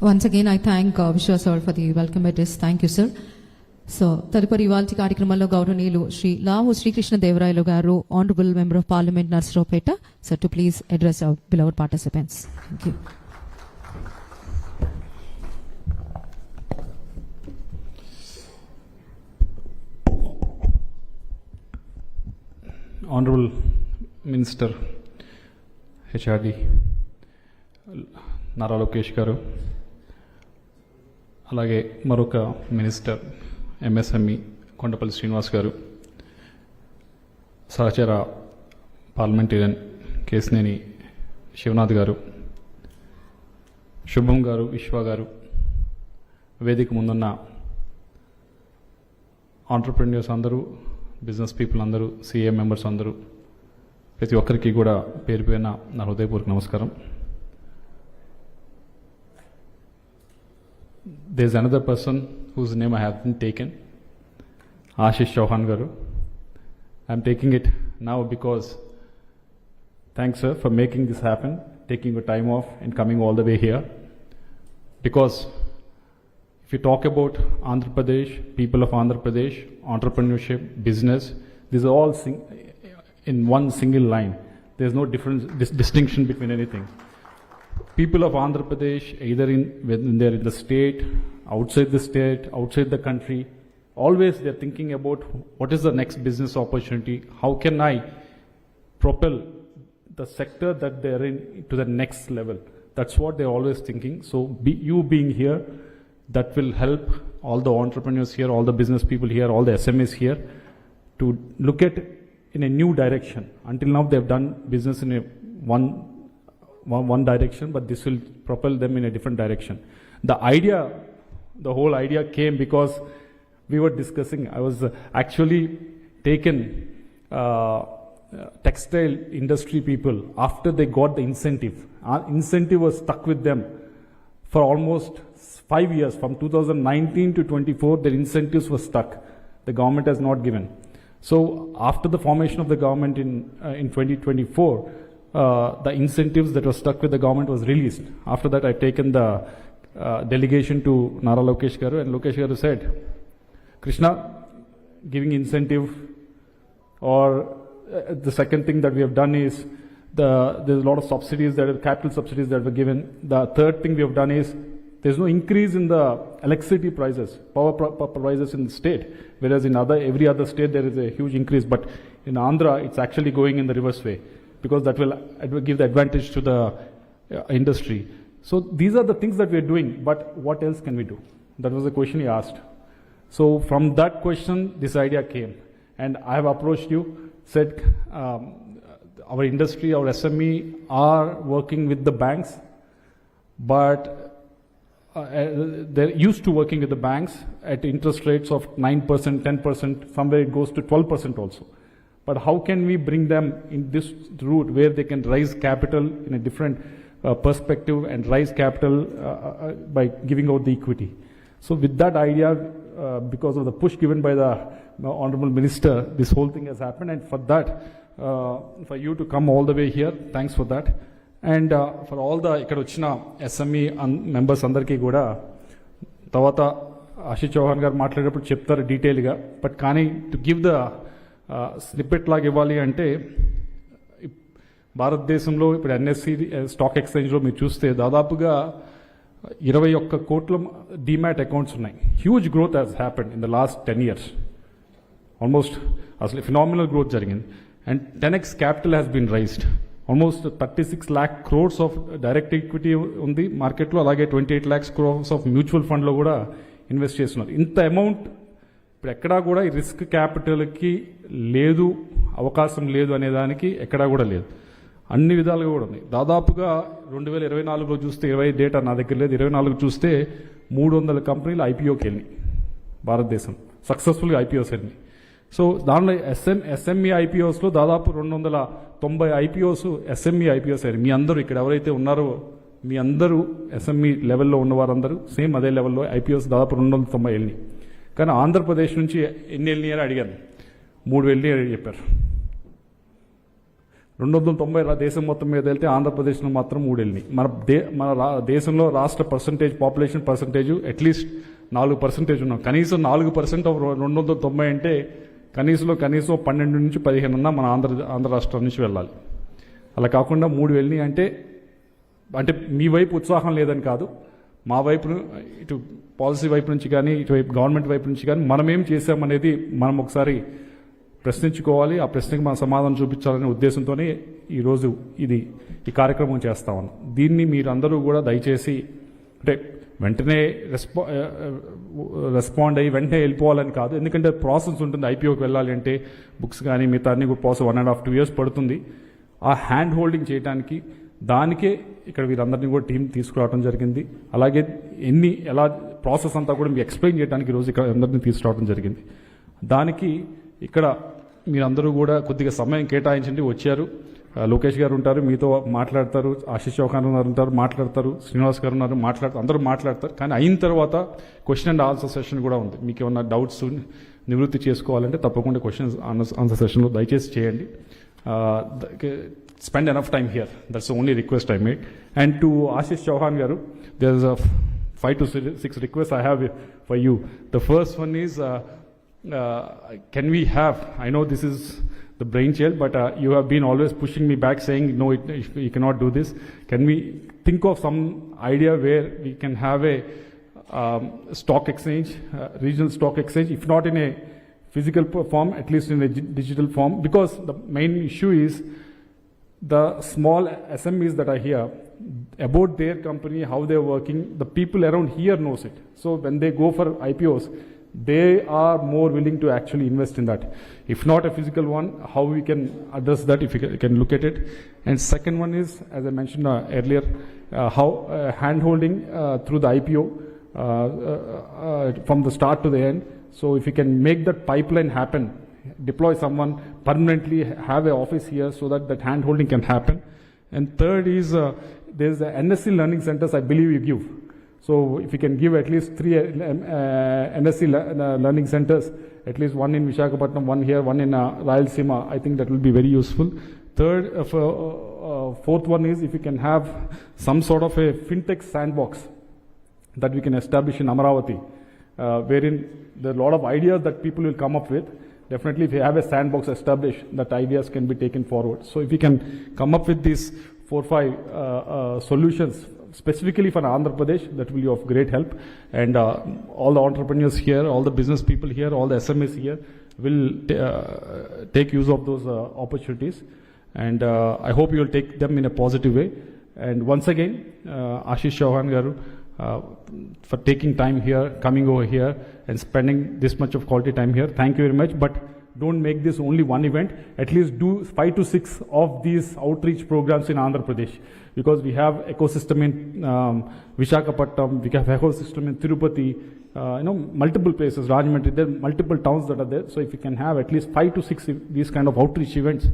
Once again, I thank Vishwa sir for the welcome address. Thank you, sir. So, తదుపరి ఇవాల్టి కార్యక్రమంలో గౌరవనీయులు Shri Lavu Srikrishna Devarayalu garu, honourable member of parliament Narasaraopet, sir, to please address our beloved participants. Thank you. Honorable Minister HRD Nara Lokesh garu, అలాగే మరొక minister MSME Kondapalli Srinivas గారు, సహచర parliamentarian Kesineni Sivanath గారు, శుభం గారు, విశ్వ గారు, వేదిక ముందున్న ఆంటర్ప్రెన్యూర్స్ అందరూ, బిజినెస్ పీపుల్ అందరూ, CA మెంబర్స్ అందరూ, ప్రతి ఒక్కరికి కూడా పేరు పేరున నా హృదయపూర్వక నమస్కారం. There's another person whose name I haven't taken, Ashish Chauhan garu. I'm taking it now because thanks, sir, for making this happen, taking your time off and coming all the way here. Because if you talk about Andhra Pradesh, people of Andhra Pradesh, entrepreneurship, business, these are all in one single line. There's no difference, distinction between anything. People of Andhra Pradesh, either when they're in the state, outside the country, always they're thinking about what is the next business opportunity, how can I propel the sector that they're in to the next level. That's what they're always thinking. So you being here, that will help all the entrepreneurs here, all the business people here, all the SMEs here to look at in a new direction. Until now they've done business in a one direction, but this will propel them in a different direction. The whole idea came because we were discussing. I was actually taken textile industry people after they got the incentive. Our incentive was stuck with them for almost 5 years. From 2019 to 24, their incentives were stuck. The government has not given. So after the formation of the government in 2024, the incentives that were stuck with the government was released. After that, I've taken the delegation to Nara Lokesh garu, and Lokesh garu said, Krishna, giving incentive, or the second thing that we have done is there's a lot of subsidies, capital subsidies that were given. The third thing we have done is there's no increase in the electricity prices, power prices in the state, whereas in every other state there is a huge increase, but in Andhra it's actually going in the reverse way, because that will give the advantage to the industry. So these are the things that we are doing, but what else can we do? That was the question he asked. So from that question, this idea came, and I have approached you, said our industry, our SME are working with the banks, but they're used to working with the banks at interest rates of 9%, 10%, somewhere it goes to 12% also. But how can we bring them in this route where they can raise capital in a different perspective and raise capital by giving out the equity? So with that idea, because of the push given by the Honorable Minister, this whole thing has happened, and for that, for you to come all the way here, thanks for that. And for all the ikkada vachina SME members andarki kuda tawata Ashish Chauhan garu maatladeటప్పుడు చెప్తారు detail గా, but కానీ to give the snippet లాగా ఇవ్వాలి అంటే, భారతదేశంలో ఇప్పుడు NSE stock ఎక్స్చేంజ్లో మీరు చూస్తే దాదాపుగా 21 కోట్ల డీమ్యాట్ అకౌంట్స్ ఉన్నాయి. Huge growth has happened in the last 10 years. Almost అసలు ఫినామినల్ గ్రోత్ జరిగింది. And 10x capital has been raised. Almost 36 lakh crores of direct equity ఉంది మార్కెట్లో, అలాగే 28 lakhs crores ఆఫ్ మ్యూచువల్ ఫండ్లో కూడా ఇన్వెస్ట్ చేస్తున్నారు. ఇంత అమౌంట్ ఇప్పుడు ఎక్కడా కూడా ఈ రిస్క్ క్యాపిటల్కి లేదు, అవకాశం లేదు అనేదానికి ఎక్కడా కూడా లేదు. అన్ని విధాలుగా కూడా ఉన్నాయి. దాదాపుగా 2024లో చూస్తే, 20 డేటా నా దగ్గర లేదు, 24 చూస్తే 300 కంపెనీలు IPOకి వెళ్ళినాయి. భారతదేశం సక్సెస్ఫుల్గా IPOs వెళ్ళినాయి. సో దానిలో SME IPOస్లో దాదాపు 290 IPOs SME IPOs అయ్యాయి. మీ అందరూ ఇక్కడ ఎవరైతే ఉన్నారో మీ అందరూ SME లెవెల్లో ఉన్నవారందరూ సేమ్ అదే లెవెల్లో IPOs దాదాపు 290 వెళ్ళినాయి. కానీ ఆంధ్రప్రదేశ్ నుంచి ఎన్ని వెళ్ళినాయని అడిగాను, 3 వెళ్ళి చెప్పారు. 290 దేశం మొత్తం మీద వెళ్తే ఆంధ్రప్రదేశ్లో మాత్రం 3 వెళ్ళినాయి. మన దేశంలో రాష్ట్ర పాపులేషన్ పర్సంటేజ్ అట్లీస్ట్ 4% ఉన్నాం. కనీసం 4% ఆఫ్ 290 అంటే కనీసం 12 నుంచి 15 ఉన్నా మన ఆంధ్ర రాష్ట్రం నుంచి వెళ్ళాలి. అలా కాకుండా 3 వెళ్ళినాయి అంటే మీ వైపు ఉత్సాహం లేదని కాదు, మా వైపు ఇటు పాలసీ వైపు నుంచి కానీ ఇటువైపు గవర్నమెంట్ వైపు నుంచి కానీ మనం ఏం చేశామనేది మనం ఒకసారి ప్రశ్నించుకోవాలి. ఆ ప్రశ్నకి మనం సమాధానం చూపించాలనే ఉద్దేశంతోనే ఈరోజు ఈ కార్యక్రమం చేస్తా ఉన్నాం. దీన్ని మీరందరూ కూడా దయచేసి వెంటనే రెస్పాండ్ అయ్యి వెంటనే వెళ్ళిపోవాలని కాదు. ఎందుకంటే ప్రాసెస్ ఉంటుంది. ఐపీఓకి వెళ్ళాలి అంటే బుక్స్ కానీ మిగతా అన్ని కూడా ప్రాసెస్ 1.5-2 years పడుతుంది. ఆ హ్యాండ్ హోల్డింగ్ చేయడానికి దానికే ఇక్కడ వీరందరినీ కూడా టీం తీసుకురావడం జరిగింది. అలాగే ఎలా ప్రాసెస్ అంతా కూడా మీకు ఎక్స్ప్లెయిన్ చేయడానికి ఈరోజు ఇక్కడ అందరినీ తీసుకురావడం జరిగింది. దానికి ఇక్కడ మీరందరూ కూడా కొద్దిగా సమయం కేటాయించండి. వచ్చారు, లోకేష్ గారు ఉంటారు, మీతో మాట్లాడతారు, ఆశీష్ చౌహాన్ గారు ఉంటారు, మాట్లాడతారు, శ్రీనివాస్ గారు ఉన్నారు, అందరూ మాట్లాడతారు. కానీ అయిన తర్వాత క్వశ్చన్ అండ్ ఆన్సర్ సెషన్ కూడా ఉంది. మీకు ఏమన్నా డౌట్స్ నివృత్తి చేసుకోవాలంటే తప్పకుండా క్వశ్చన్ ఆన్సర్ సెషన్లో దయచేసి చేయండి. Spend enough time here. That's the only request I made. And to Ashish Chauhan garu, there's a 5 to 6 requests I have for you. The first one is, can we have, I know this is the brainchild, but you have been always pushing me back saying, no, you cannot do this. Can we think of some idea where we can have a stock exchange, regional stock exchange, if not in a physical form, at least in a digital form? Because the main issue is, the small SMEs that are here, about their company, how they're working, the people around here knows it. So when they go for IPOs, they are more willing to actually invest in that. If not a physical one, how we can address that, if you can look at it. And second one is, as I mentioned earlier, how hand-holding through the IPO from the start to the end. So if you can make that pipeline happen, deploy someone permanently, have an office here so that hand-holding can happen. And third is, there's the NSC learning centers I believe you give. So if you can give at least 3 NSC learning centers, at least one in Visakhapatnam, one here, one in Rayalaseema, I think that will be very useful. Fourth one is, if you can have some sort of a fintech sandbox that we can establish in Amaravati, wherein there are a lot of ideas that people will come up with. Definitely, if you have a sandbox established, that ideas can be taken forward. So if you can come up with these 4-5 solutions specifically for Andhra Pradesh, that will be of great help. And all the entrepreneurs here, all the business people here, all the SMEs here will take use of those opportunities. And I hope you will take them in a positive way. And once again, Ashish Chauhan garu, for taking time here, coming over here and spending this much of quality time here. Thank you very much. But don't make this only one event. At least do 5 to 6 of these outreach programs in Andhra Pradesh, because we have ecosystem in Visakhapatnam, we have ecosystem in Tirupati, multiple places, Rajahmundry, there are multiple towns that are there. So if you can have at least 5 to 6 these kind of outreach events,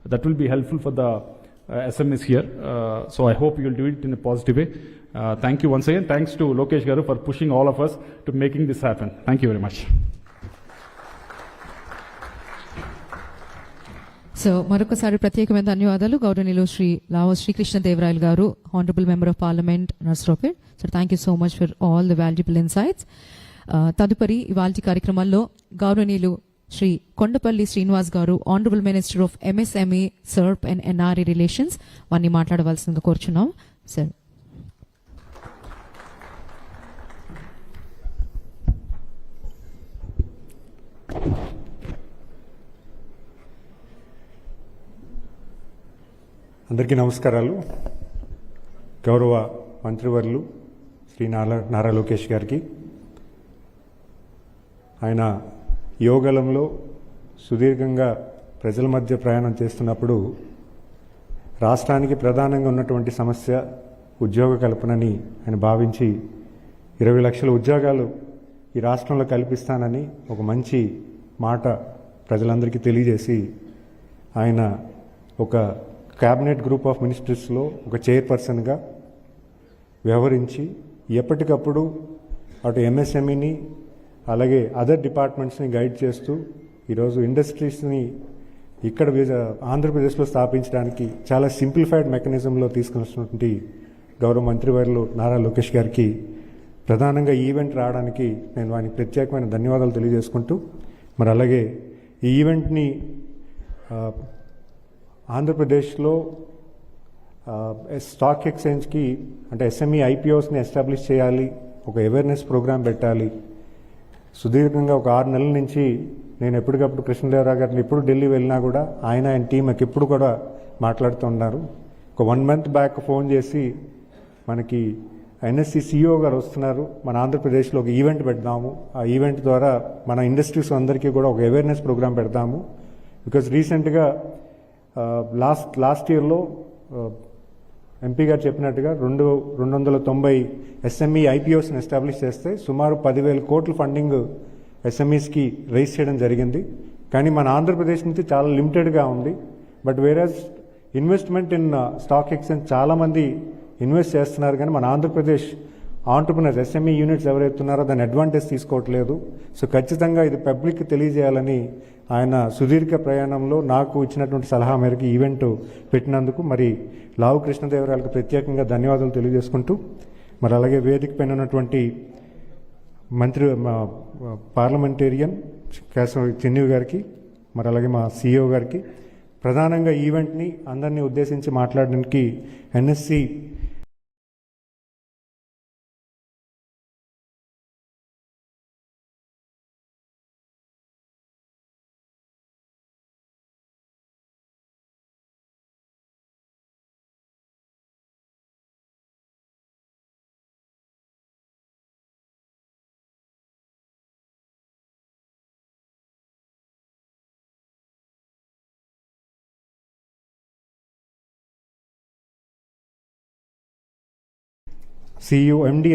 that will be helpful for the SMEs here. So I hope you will do it in a positive way. Thank you once again. Thanks to Lokesh garu for pushing all of us to making this happen. Thank you very much. So మరొకసారి ప్రత్యేకమైన ధన్యవాదాలు గౌరవనీయులు Shri Lao Srikrishna Devarayalu గారు, honourable member of parliament Narasaraopet. Sir, thank you so much for all the valuable insights. తదుపరి ఇవాల్టి కార్యక్రమాల్లో గౌరవనీయులు Shri Kondapalli Srinivas garu, honourable minister of MSME, SERP and NRE relations, వారిని మాట్లాడవలసిందిగా కోరుచున్నాం. సార్. అందరికీ నమస్కారాలు. గౌరవ మంత్రివర్యులు శ్రీ నారా లోకేష్ గారికి, ఆయన యోగలంలో సుదీర్ఘంగా ప్రజల మధ్య ప్రయాణం చేస్తున్నప్పుడు రాష్ట్రానికి ప్రధానంగా ఉన్నటువంటి సమస్య ఉద్యోగ కల్పనని ఆయన భావించి 20 లక్షల ఉద్యోగాలు ఈ రాష్ట్రంలో కల్పిస్తానని ఒక మంచి మాట ప్రజలందరికీ తెలియజేసి ఆయన ఒక క్యాబినెట్ గ్రూప్ ఆఫ్ మినిస్టర్స్లో ఒక చైర్పర్సన్గా వ్యవహరించి ఎప్పటికప్పుడు అటు MSMEని అలాగే అదర్ డిపార్ట్మెంట్స్ని గైడ్ చేస్తూ ఈరోజు ఇండస్ట్రీస్ని ఇక్కడ ఆంధ్రప్రదేశ్లో స్థాపించడానికి చాలా సింప్లిఫైడ్ మెకానిజంలో తీసుకున్నటువంటి గౌరవ మంత్రివర్యులు నారా లోకేష్ గారికి ప్రధానంగా ఈ ఈవెంట్ రావడానికి నేను వారికి ప్రత్యేకమైన ధన్యవాదాలు తెలియజేసుకుంటూ, మరి అలాగే ఈ ఈవెంట్ని ఆంధ్రప్రదేశ్లో స్టాక్ ఎక్స్చేంజ్కి అంటే ఎస్ఎంఈ ఐపీఓస్ని ఎస్టాబ్లిష్ చేయాలి, ఒక అవేర్నెస్ ప్రోగ్రాం పెట్టాలి. సుదీర్ఘంగా ఒక 6 నెలల నుంచి నేను ఎప్పటికప్పుడు కృష్ణదేవరావు గారిని ఎప్పుడు ఢిల్లీ వెళ్ళినా కూడా ఆయన టీంకి ఎప్పుడు కూడా మాట్లాడుతూ ఉన్నారు. ఒక 1 మంత్ బ్యాక్ ఫోన్ చేసి మనకి ఎన్ఎస్సి సిఇఓ గారు వస్తున్నారు, మన ఆంధ్రప్రదేశ్లో ఒక ఈవెంట్ పెడదాము, ఆ ఈవెంట్ ద్వారా మన ఇండస్ట్రీస్ అందరికీ కూడా ఒక అవేర్నెస్ ప్రోగ్రాం పెడదాము. బికాజ్ రీసెంట్గా లాస్ట్ ఇయర్లో ఎంపీ గారు చెప్పినట్టుగా 290 ఎస్ఎంఈ ఐపీఓస్ని ఎస్టాబ్లిష్ చేస్తే సుమారు 10,000 కోట్ల ఫండింగ్ ఎస్ఎంఈస్కి రైజ్ చేయడం జరిగింది. కానీ మన ఆంధ్రప్రదేశ్ నుంచి చాలా లిమిటెడ్గా ఉంది. But whereas investment in stock exchange చాలామంది ఇన్వెస్ట్ చేస్తున్నారు, కానీ మన ఆంధ్రప్రదేశ్ ఆంటర్ప్రినర్స్ ఎస్ఎంఈ యూనిట్స్ ఎవరైతే ఉన్నారో దాని అడ్వాంటేజ్ తీసుకోవట్లేదు. సో ఖచ్చితంగా ఇది పబ్లిక్ తెలియజేయాలని ఆయన సుదీర్ఘ ప్రయాణంలో నాకు ఇచ్చినటువంటి సలహా మేరకు ఈవెంట్ పెట్టినందుకు మరి లావు కృష్ణదేవరాయలకు ప్రత్యేకంగా ధన్యవాదాలు తెలియజేసుకుంటూ, మరి అలాగే వేదిక పైన ఉన్నటువంటి పార్లమెంటేరియన్ చెన్నయ్య గారికి, మరి అలాగే మా సిఇఓ గారికి, ప్రధానంగా ఈవెంట్ని అందరినీ ఉద్దేశించి మాట్లాడడానికి ఎన్ఎస్సి CEO, MD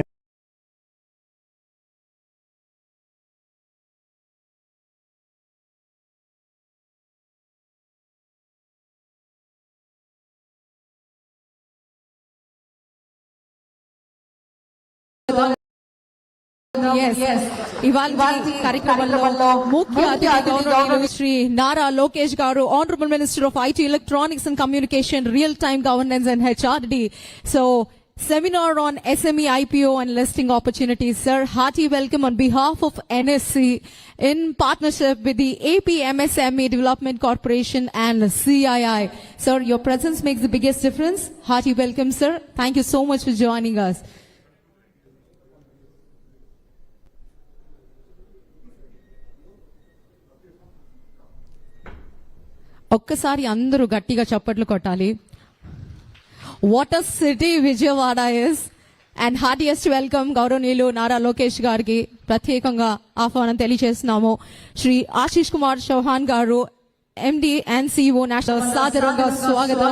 ఇవాళ కార్యక్రమంలో ముఖ్య అతిథి శ్రీ నారా లోకేష్ గారు, honourable minister of IT, electronics and communication, real time governance and HRD. So seminar on SME IPO and listing opportunities. Sir, hearty welcome on behalf of NSC in partnership with the AP MSME Development Corporation and CII. Sir, your presence makes the biggest difference. Hearty welcome, sir. Thank you so much for joining us. ఒక్కసారి అందరూ గట్టిగా చప్పట్లు కొట్టాలి. What a city Vijayawada is. And heartiest welcome గౌరవనీయులు నారా లోకేష్ గారికి ప్రత్యేకంగా ఆహ్వానం తెలియజేస్తున్నాము. శ్రీ ఆశీష్ కుమార్ చౌహాన్ గారు, MD and CEO నేషనల్, సాదరంగా స్వాగతం.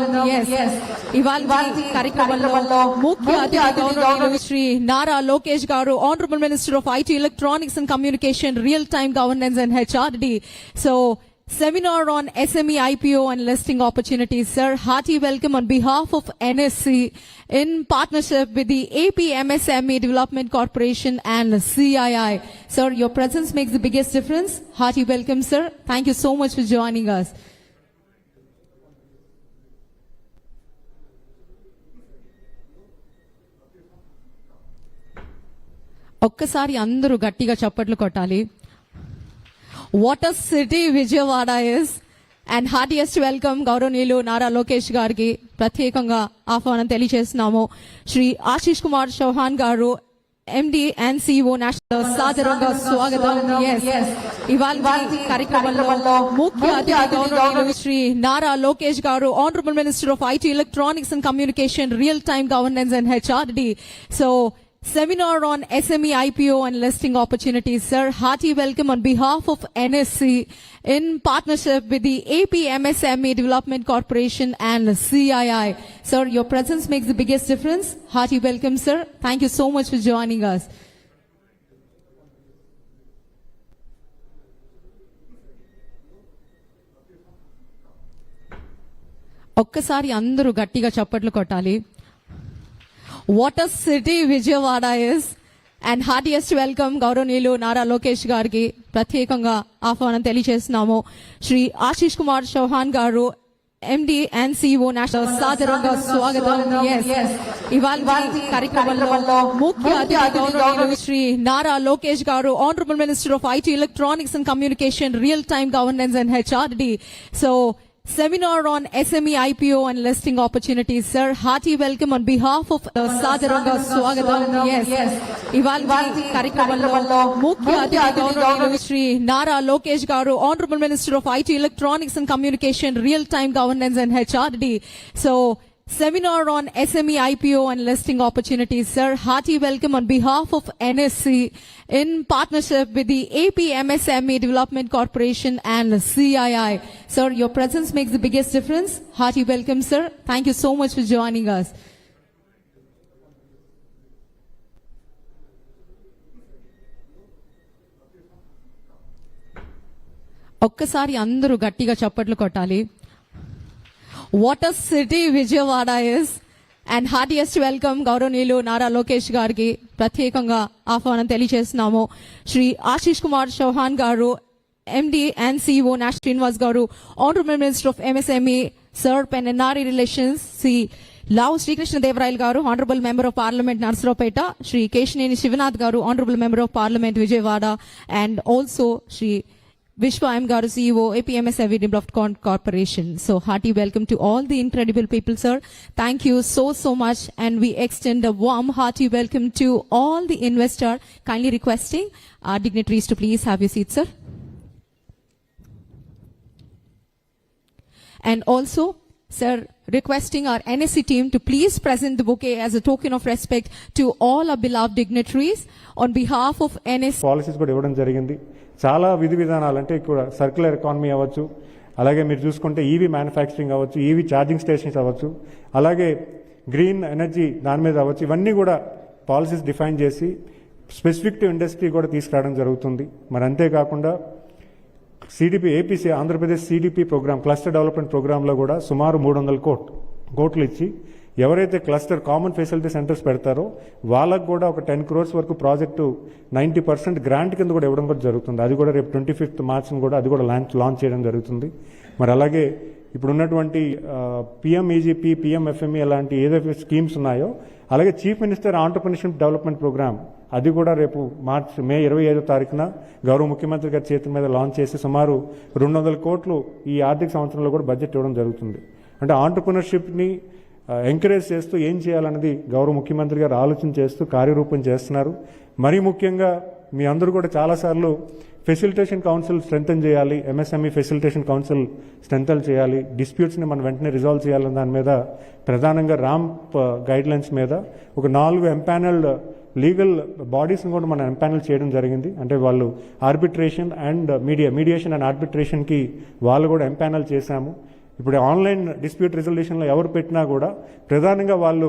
ఇవాళ కార్యక్రమంలో ముఖ్య అతిథి శ్రీ నారా లోకేష్ గారు, honourable minister of IT, electronics and communication, real time governance and HRD. So seminar on SME IPO and listing opportunities. Sir, hearty welcome on behalf of NSC in partnership with the AP MSME Development Corporation and CII. Sir, your presence makes the biggest difference. Hearty welcome, sir. Thank you so much for joining us. ఒక్కసారి అందరూ గట్టిగా చప్పట్లు కొట్టాలి. What a city Vijayawada is. And heartiest welcome గౌరవనీయులు నారా లోకేష్ గారికి ప్రత్యేకంగా ఆహ్వానం తెలియజేస్తున్నాము. శ్రీ ఆశీష్ కుమార్ చౌహాన్ గారు, MD and CEO నేషనల్, సాదరంగా స్వాగతం. ఇవాళ కార్యక్రమంలో ముఖ్య అతిథి శ్రీ నారా లోకేష్ గారు, honourable minister of IT, electronics and communication, real time governance and HRD. So seminar on SME IPO and listing opportunities. Sir, hearty welcome on behalf of NSC in partnership with the AP MSME Development Corporation and CII. Sir, your presence makes the biggest difference. Hearty welcome, sir. Thank you so much for joining us. ఒక్కసారి అందరూ గట్టిగా చప్పట్లు కొట్టాలి. What a city Vijayawada is. And heartiest welcome గౌరవనీయులు నారా లోకేష్ గారికి ప్రత్యేకంగా ఆహ్వానం తెలియజేస్తున్నాము. Shri Ashish Kumar Chauhan garu MD and CEO national సాదరంగా స్వాగతం. ఇవాళ కార్యక్రమంలో ముఖ్య అతిథి గౌరవనీయులు శ్రీ నారా లోకేష్ గారు, honourable minister of IT, electronics and communication, real time governance and HRD. So seminar on SME IPO and listing opportunities. Sir, hearty welcome on behalf of Sadaranga Swagatam. ఇవాళ కార్యక్రమంలో ముఖ్య అతిథి గౌరవనీయులు శ్రీ నారా లోకేష్ గారు, honourable minister of IT, electronics and communication, real time governance and HRD. So seminar on SME IPO and listing opportunities. Sir, hearty welcome on behalf of NSC in partnership with the AP MSME Development Corporation and CII. Sir, your presence makes the biggest difference. Hearty welcome, sir. Thank you so much for joining us. ఒక్కసారి అందరూ గట్టిగా చప్పట్లు కొట్టాలి. What a city Vijayawada is. And heartiest welcome గౌరవనీయులు నారా లోకేష్ గారికి ప్రత్యేకంగా ఆహ్వానం తెలియజేస్తున్నాము. Shri Ashish Kumar Chauhan garu, MD and CEO national Srinivas garu, honourable minister of MSME, SERP and NRI relations, Shri Lavu Srikrishna Devarayalu garu, honourable member of parliament Narasaraopet, Shri Kesineni Sivanath garu, honourable member of parliament Vijayawada, and also Shri Vishwa M. Garu, CEO, APMSME Development Corporation. So hearty welcome to all the incredible people, sir. Thank you so much, and we extend a warm hearty welcome to all the investors. Kindly requesting our dignitaries to please have your seats, sir. And also, sir, requesting our NSC team to please present the bouquet as a token of respect to all our beloved dignitaries on behalf of NSC. Policies కూడా ఇవ్వడం జరిగింది. చాలా విధి విధానాలు అంటే ఇక్కడ circular economy అవ్వచ్చు, అలాగే మీరు చూసుకుంటే ఈవీ మ్యానుఫ్యాక్చరింగ్ అవ్వచ్చు, ఈవీ ఛార్జింగ్ స్టేషన్స్ అవ్వచ్చు, అలాగే గ్రీన్ ఎనర్జీ దాని మీద అవ్వచ్చు, ఇవన్నీ కూడా పాలసీస్ డిఫైన్ చేసి స్పెసిఫిక్ టు ఇండస్ట్రీ కూడా తీసుకురావడం జరుగుతుంది. మరి అంతేకాకుండా CDP APC Andhra Pradesh CDP program, cluster development ప్రోగ్రాంలో కూడా సుమారు 300 కోట్లు ఇచ్చి ఎవరైతే క్లస్టర్ కామన్ ఫెసిలిటీ సెంటర్స్ పెడతారో వాళ్ళకు కూడా ఒక 10 crores వరకు ప్రాజెక్టు 90% గ్రాంట్ కింద కూడా ఇవ్వడం కూడా జరుగుతుంది. అది కూడా రేపు 25th March కూడా అది కూడా లాంచ్ చేయడం జరుగుతుంది. మరి అలాగే ఇప్పుడు ఉన్నటువంటి పిఎంఈజీపీ, పిఎంఎఫ్ఎంఈ అలాంటి ఏదైతే స్కీమ్స్ ఉన్నాయో, అలాగే chief minister entrepreneurship development program అది కూడా రేపు మే 25వ తారీఖున గౌరవ ముఖ్యమంత్రి గారి చేతుల మీద లాంచ్ చేసి సుమారు 200 కోట్లు ఈ ఆర్థిక సంవత్సరంలో కూడా బడ్జెట్ ఇవ్వడం జరుగుతుంది. అంటే ఆంటర్‌ప్రెన్యూర్‌షిప్ని ఎంకరేజ్ చేస్తూ ఏం చేయాలన్నది గౌరవ ముఖ్యమంత్రి గారు ఆలోచన చేస్తూ కార్యరూపం చేస్తున్నారు. మరీ ముఖ్యంగా మీ అందరూ కూడా చాలాసార్లు ఫెసిలిటేషన్ కౌన్సిల్ స్ట్రెంథన్ చేయాలి, ఎంఎస్ఎంఈ ఫెసిలిటేషన్ కౌన్సిల్ స్ట్రెంథన్ చేయాలి, డిస్ప్యూట్స్ని మనం వెంటనే రిజాల్వ్ చేయాలన్న దాని మీద ప్రధానంగా ర్యాంప్ గైడ్లైన్స్ మీద ఒక 4 ఎంపానల్డ్ లీగల్ బాడీస్ని కూడా మనం ఎంపానల్ చేయడం జరిగింది. అంటే వాళ్ళు ఆర్బిట్రేషన్ అండ్ మీడియేషన్ అండ్ ఆర్బిట్రేషన్కి వాళ్ళు కూడా ఎంపానల్ చేశాము. ఇప్పుడు ఆన్లైన్ డిస్ప్యూట్ రిజల్యూషన్లో ఎవరు పెట్టినా కూడా ప్రధానంగా వాళ్ళు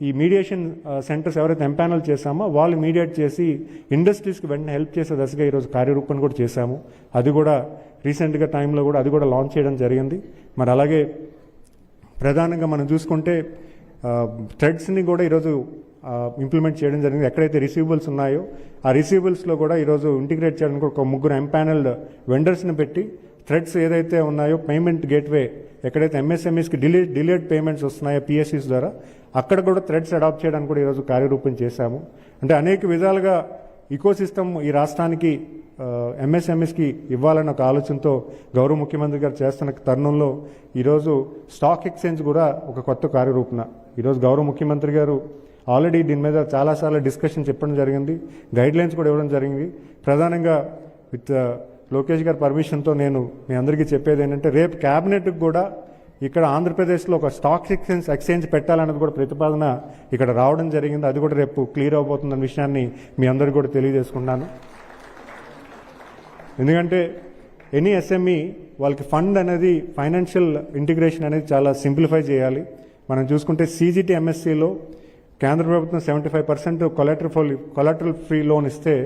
ఈ మీడియేషన్ సెంటర్స్ ఎవరైతే ఎంపానల్ చేశామో వాళ్ళు మీడియేట్ చేసి ఇండస్ట్రీస్కి వెంటనే హెల్ప్ చేసే దశగా ఈరోజు కార్యరూపం కూడా చేశాము. అది కూడా రీసెంట్గా టైంలో కూడా అది కూడా లాంచ్ చేయడం జరిగింది. మరి అలాగే ప్రధానంగా మనం చూసుకుంటే థ్రెడ్స్ని కూడా ఈరోజు ఇంప్లిమెంట్ చేయడం జరిగింది. ఎక్కడైతే రిసీవబుల్స్ ఉన్నాయో ఆ రిసీవబుల్స్లో కూడా ఈరోజు ఇంటిగ్రేట్ చేయడానికి ఒక 3 ఎంపానల్డ్ వెండర్స్ని పెట్టి థ్రెడ్స్ ఏదైతే ఉన్నాయో పేమెంట్ గేట్వే ఎక్కడైతే ఎంఎస్ఎంఈస్కి డిలేడ్ పేమెంట్స్ వస్తున్నాయో పిఎస్సీస్ ద్వారా అక్కడ కూడా థ్రెడ్స్ అడాప్ట్ చేయడానికి కూడా ఈరోజు కార్యరూపం చేశాము. అంటే అనేక విధాలుగా ఈకోసిస్టమ్ ఈ రాష్ట్రానికి ఎంఎస్ఎంఈస్కి ఇవ్వాలన్న ఒక ఆలోచనతో గౌరవ ముఖ్యమంత్రి గారు చేస్తున్న తరుణంలో ఈరోజు స్టాక్ ఎక్స్చేంజ్ కూడా ఒక కొత్త కార్యరూపణ. ఈరోజు గౌరవ ముఖ్యమంత్రి గారు ఆల్రెడీ దీని మీద చాలాసార్లు డిస్కషన్ చెప్పడం జరిగింది, గైడ్లైన్స్ కూడా ఇవ్వడం జరిగింది. ప్రధానంగా విత్ లోకేష్ గారి పర్మిషన్తో నేను మీ అందరికీ చెప్పేది ఏంటంటే రేపు క్యాబినెట్కి కూడా ఇక్కడ ఆంధ్రప్రదేశ్లో ఒక స్టాక్ ఎక్స్చేంజ్ పెట్టాలన్నది కూడా ప్రతిపాదన ఇక్కడ రావడం జరిగింది. అది కూడా రేపు క్లియర్ అవబోతుందన్న విషయాన్ని మీ అందరికీ కూడా తెలియజేసుకున్నాను. ఎందుకంటే ఎనీ ఎస్ఎంఈ వాళ్ళకి ఫండ్ అనేది ఫైనాన్షియల్ ఇంటిగ్రేషన్ అనేది చాలా సింప్లిఫై చేయాలి. మనం చూసుకుంటే సిజిటి ఎంఎస్సిలో కేంద్ర ప్రభుత్వం 75% కొలాటరల్ ఫ్రీ లోన్ ఇస్తే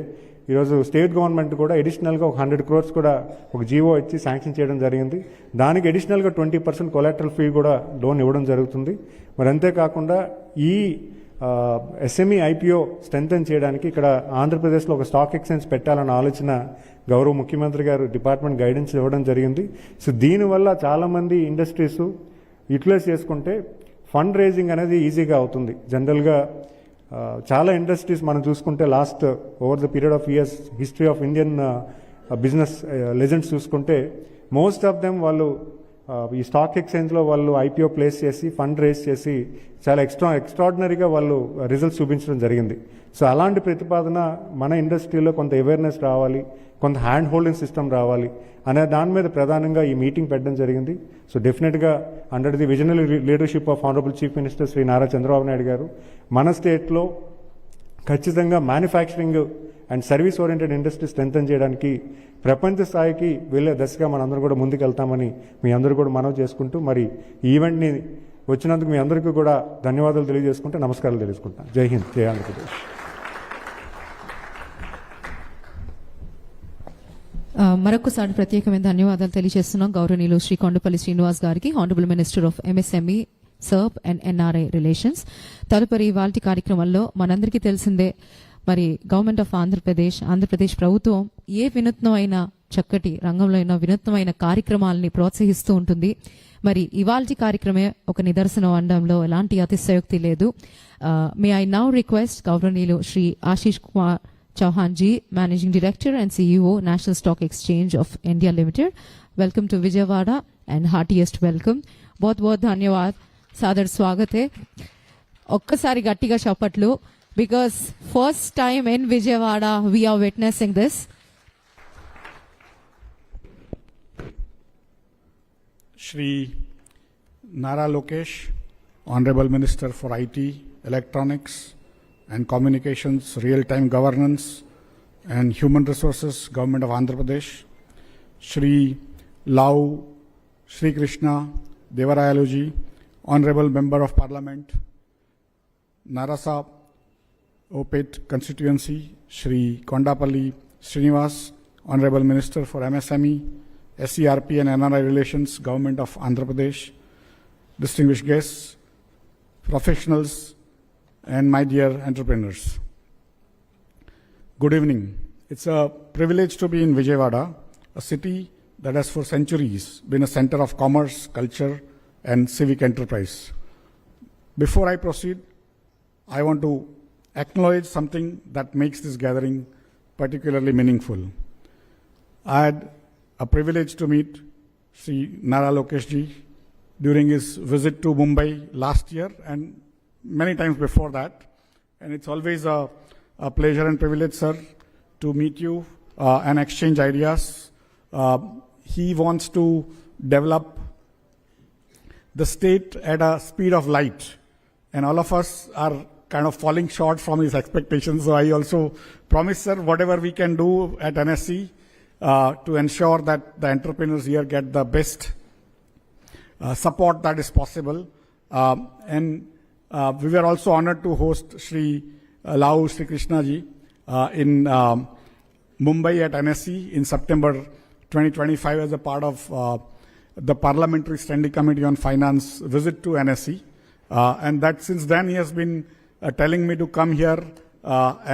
ఈరోజు స్టేట్ గవర్నమెంట్ కూడా అడిషనల్గా ఒక 100 crores కూడా ఒక జీవో ఇచ్చి శాంక్షన్ చేయడం జరిగింది. దానికి అడిషనల్గా 20% కొలాటరల్ ఫ్రీ కూడా లోన్ ఇవ్వడం జరుగుతుంది. మరి అంతేకాకుండా ఈ ఎస్ఎంఈ ఐపీఓ స్ట్రెంథెన్ చేయడానికి ఇక్కడ ఆంధ్రప్రదేశ్లో ఒక స్టాక్ ఎక్స్చేంజ్ పెట్టాలన్న ఆలోచన గౌరవ ముఖ్యమంత్రి గారు డిపార్ట్మెంట్ గైడెన్స్ ఇవ్వడం జరిగింది. సో దీనివల్ల చాలామంది ఇండస్ట్రీస్ యూటిలైజ్ చేసుకుంటే ఫండ్ రేజింగ్ అనేది ఈజీగా అవుతుంది. జనరల్గా చాలా ఇండస్ట్రీస్ మనం చూసుకుంటే last over the period of years history of Indian business legends చూసుకుంటే మోస్ట్ ఆఫ్ దెమ్ వాళ్ళు ఈ స్టాక్ ఎక్స్చేంజ్లో వాళ్ళు ఐపీఓ ప్లేస్ చేసి ఫండ్ రేస్ చేసి చాలా ఎక్స్ట్రాడినరీగా వాళ్ళు రిజల్ట్స్ చూపించడం జరిగింది. సో అలాంటి ప్రతిపాదన మన ఇండస్ట్రీలో కొంత అవేర్నెస్ రావాలి, కొంత హ్యాండ్ హోల్డింగ్ సిస్టమ్ రావాలి అనే దాని మీద ప్రధానంగా ఈ మీటింగ్ పెట్టడం జరిగింది. సో డెఫినెట్గా under the visionary leadership of honourable chief minister Shri Nara Chandrababu Naidu garu మన స్టేట్లో ఖచ్చితంగా manufacturing and service oriented industry strengthen చేయడానికి ప్రపంచ స్థాయికి వెళ్ళే దశగా మనందరూ కూడా ముందుకు వెళ్తామని మీ అందరూ కూడా మనవి చేసుకుంటూ మరి ఈ ఈవెంట్ని వచ్చినందుకు మీ అందరికీ కూడా ధన్యవాదాలు తెలియజేసుకుంటూ నమస్కారాలు తెలియజేసుకుంటాను. జై హింద్, జై ఆంధ్రప్రదేశ్. మరొకసారి ప్రత్యేకమైన ధన్యవాదాలు తెలియజేస్తున్నాం గౌరవనీయులు శ్రీ కొండపల్లి శ్రీనివాస్ గారికి, honourable minister of MSME, Sarbh and NRI relations. తదుపరి ఇవాల్టి కార్యక్రమంలో మనందరికీ తెలిసిందే మరి గవర్నమెంట్ ఆఫ్ ఆంధ్రప్రదేశ్ ప్రభుత్వం ఏ వినూత్నమైన చక్కటి రంగంలో అయినా వినూత్నమైన కార్యక్రమాలని ప్రోత్సహిస్తూ ఉంటుంది. మరి ఇవాల్టి కార్యక్రమే ఒక నిదర్శనం అనడంలో ఎలాంటి అతిశయోక్తి లేదు. మే ఐ నౌ రిక్వెస్ట్ గవర్నీయులు Shri Ashish Kumar Chauhan ji, managing director and CEO national stock exchange of India limited. Welcome to Vijayawada and heartiest welcome. बहुत बहुत धन्यवाद, सादर स्वागत है. ఒక్కసారి గట్టిగా చప్పట్లు, because first time in Vijayawada we are witnessing this. Shri Nara Lokesh, Honorable Minister for IT, Electronics and Communications, Real-Time Governance and Human Resources, Government of Andhra Pradesh. Shri Lau Shri Krishna Devarayaloji, Honorable Member of Parliament, Nara Opet Constituency. Shri Kondapalli Srinivas, Honorable Minister for MSME, SCRP and NRI Relations, Government of Andhra Pradesh. Distinguished guests, professionals, and my dear entrepreneurs. Good evening. It's a privilege to be in Vijayawada, a city that has for centuries been a center of commerce, culture, and civic enterprise. Before I proceed, I want to acknowledge something that makes this gathering particularly meaningful. I had a privilege to meet Sri Nara Lokesh ji during his visit to Mumbai last year and many times before that. And it's always a pleasure and privilege, sir, to meet you and exchange ideas. He wants to develop the state at a speed of light. And all of us are kind of falling short from his expectations. So I also promise, sir, whatever we can do at NSC to ensure that the entrepreneurs here get the best support that is possible. And we were also honored to host Shri Lau Shri Krishna ji in Mumbai at NSC in September 2025 as a part of the Parliamentary Standing Committee on Finance visit to NSC. And that since then he has been telling me to come here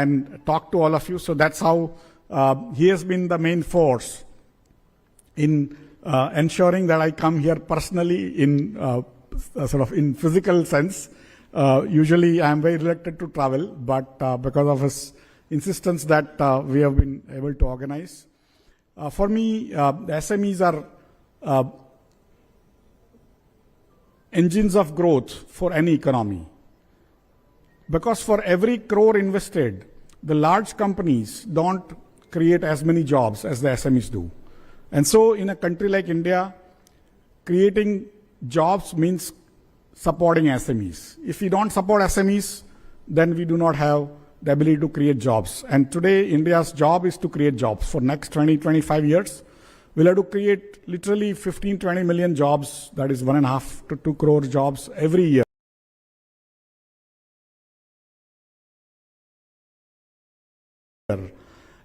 and talk to all of you. So that's how he has been the main force in ensuring that I come here personally in sort of in physical sense. Usually I am very reluctant to travel, but because of his insistence that we have been able to organize. For me, the SMEs are engines of growth for any economy. Because for every crore invested, the large companies don't create as many jobs as the SMEs do. And so in a country like India, creating jobs means supporting SMEs. If we don't support SMEs, then we do not have the ability to create jobs. And today, India's job is to create jobs. For next 20-25 years, we'll have to create literally 15-20 million jobs, that is 1.5 to 2 crore jobs every year.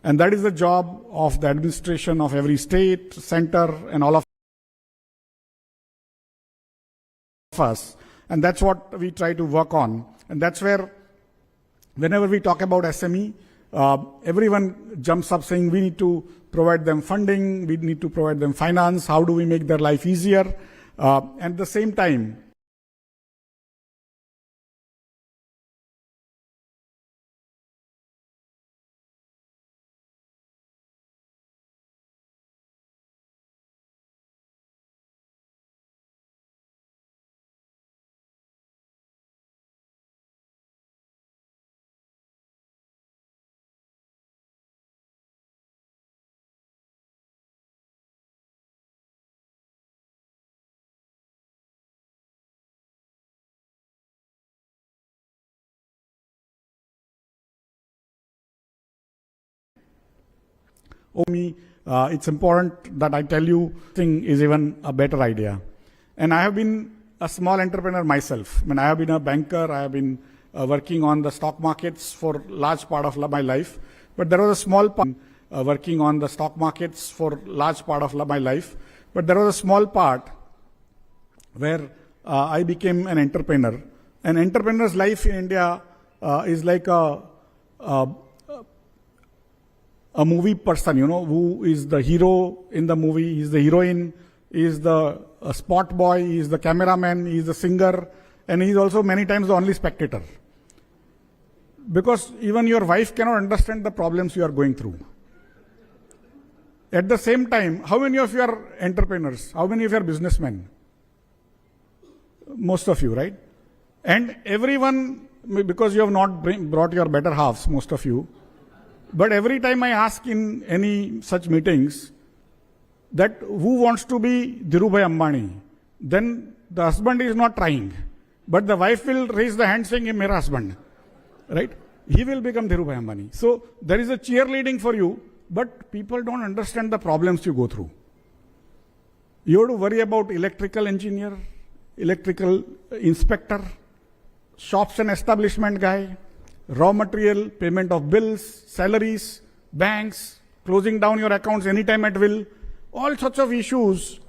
And that is the job of the administration of every state, center, and all of us. And that's what we try to work on. And that's where whenever we talk about SME, everyone jumps up saying we need to provide them funding, we need to provide them finance, how do we make their life easier? At the same time, it's important that I tell you thing is even a better idea. And I have been a small entrepreneur myself. I mean, I have been a banker, I have been working on the stock markets for large part of my life. But there was a small part working on the stock markets for large part of my life. But there was a small part where I became an entrepreneur. An entrepreneur's life in India is like a movie person, you know, who is the hero in the movie, he is the heroine, he is the spot boy, he is the cameraman, he is the singer, and he is also many times the only spectator. Because even your wife cannot understand the problems you are going through. At the same time, how many of you are entrepreneurs? How many of you are businessmen? Most of you, right? And everyone, because you have not brought your better halves, most of you, but every time I ask in any such meetings that who wants to be Dhirubhai Ambani, then the husband is not trying, but the wife will raise the hand saying, "Ye mera husband," right? He will become Dhirubhai Ambani. So there is a cheerleading for you, but people don't understand the problems you go through. You have to worry about electrical engineer, electrical inspector, shops and establishment guy, raw material, payment of bills, salaries, banks, closing down your accounts anytime at will, all sorts of issues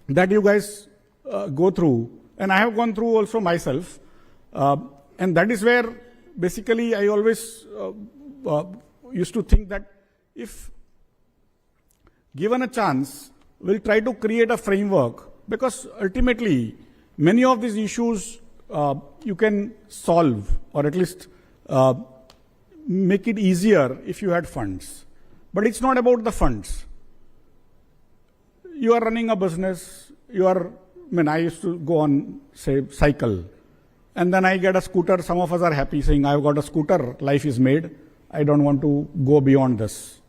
that you guys go through. And I have gone through also myself. And that is where basically I always used to think that if given a chance, we'll try to create a framework, because ultimately many of these issues you can solve, or at least make it easier if you had funds. But it's not about the funds. You are running a business, I used to go on, say, cycle, and then I get a scooter. Some of us are happy saying, I've got a scooter, life is made, I don't want to go beyond this.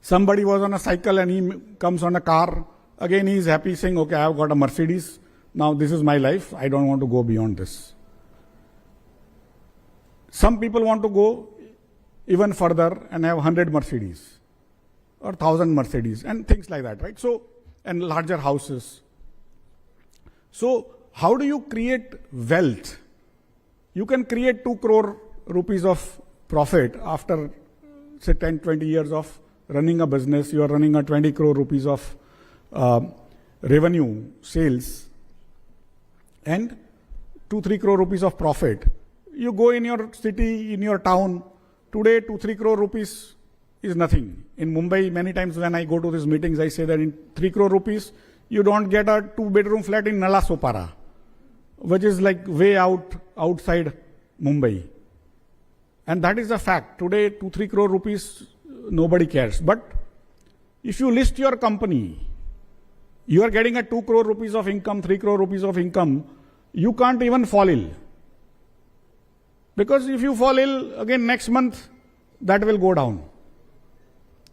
Somebody was on a cycle and he comes on a car, again he is happy saying, okay, I've got a Mercedes, now this is my life, I don't want to go beyond this. Some people want to go even further and have 100 Mercedes or 1,000 Mercedes and things like that, right? So, and larger houses. So, how do you create wealth? You can create 2 crore rupees of profit after, say, 10, 20 years of running a business. You are running a 20 crore rupees of revenue, sales, and 2-3 crore rupees of profit. You go in your city, in your town, today 2-3 crore rupees is nothing. In Mumbai, many times when I go to these meetings, I say that in 3 crore rupees, you don't get a 2-bedroom flat in Nala Sopara, which is like way outside Mumbai. And that is a fact. Today, 2-3 crore rupees, nobody cares. But if you list your company, you are getting a 2 crore rupees of income, 3 crore rupees of income, you can't even fall ill. Because if you fall ill, again next month, that will go down.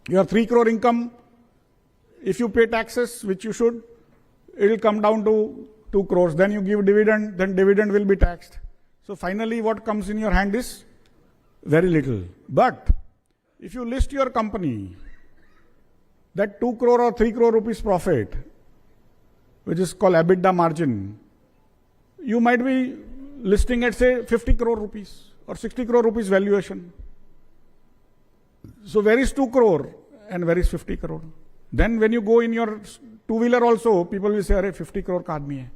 Your 3 crore income, if you pay taxes, which you should, it will come down to 2 crores. Then you give dividend, then dividend will be taxed. So finally what comes in your hand is very little. But if you list your company, that 2 crore or 3 crore rupees profit, which is called EBITDA margin, you might be listing at, say, 50 crore rupees or 60 crore rupees valuation. So where is 2 crore and where is 50 crore? Then when you go in your two-wheeler also, people will say, "Arey, 50 crore ka aadmi hai."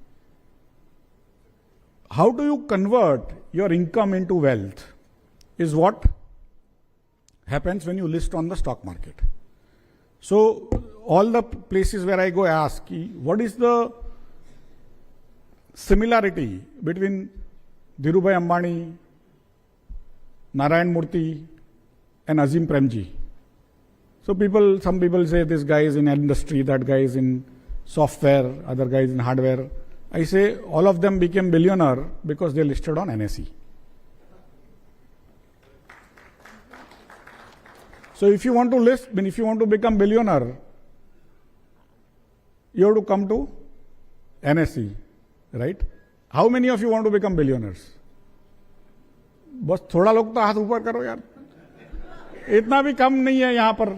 how do you convert your income into wealth is what happens when you list on the stock market. So all the places where I go, I ask, what is the similarity between Dhirubhai Ambani, Narayan Murthy, and Azim Premji? So some people say this guy is in industry, that guy is in software, other guy is in hardware. I say all of them became billionaire because they listed on NSE. So if you want to become billionaire, you have to come to NSE, right? How many of you want to become billionaires? बस थोड़ा लोग तो हाथ ऊपर करो यार, इतना भी कम नहीं है यहाँ पर,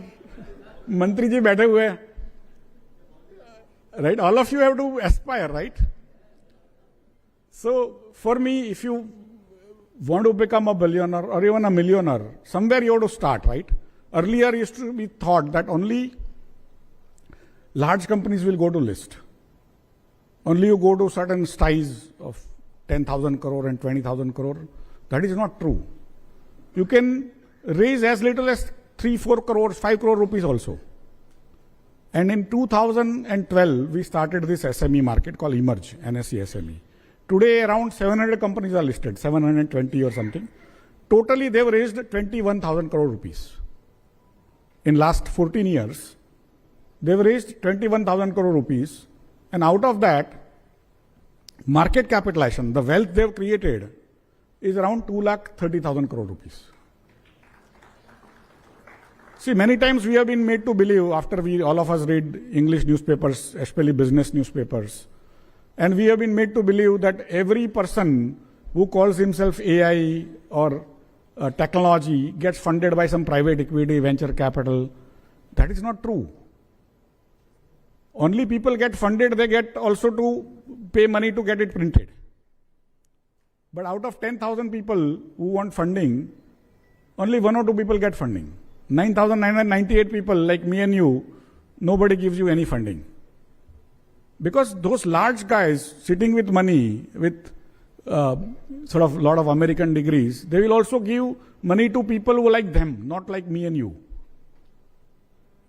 मंत्री जी बैठे हुए हैं, right? All of you have to aspire, right? So for me, if you want to become a billionaire or even a millionaire, somewhere you have to start, right? Earlier used to be thought that only large companies will go to list. Only you go to certain size of 10,000 crore and 20,000 crore. That is not true. You can raise as little as 3-4 crores, 5 crore rupees also. And in 2012, we started this SME market called Emerge, NSE SME. Today, around 700 companies are listed, 720 or something. Totally, they've raised 21,000 crore rupees. In last 14 years, they've raised 21,000 crore rupees. And out of that, market capitalization, the wealth they've created, is around 2,30,000 crore rupees. See, many times we have been made to believe, after all of us read English newspapers, especially business newspapers, and we have been made to believe that every person who calls himself AI or technology gets funded by some private equity, venture capital. That is not true. Only people get funded, they get also to pay money to get it printed. But out of 10,000 people who want funding, only 1 or 2 people get funding. 9,998 people like me and you, nobody gives you any funding. Because those large guys sitting with money, with sort of lot of American degrees, they will also give money to people who like them, not like me and you.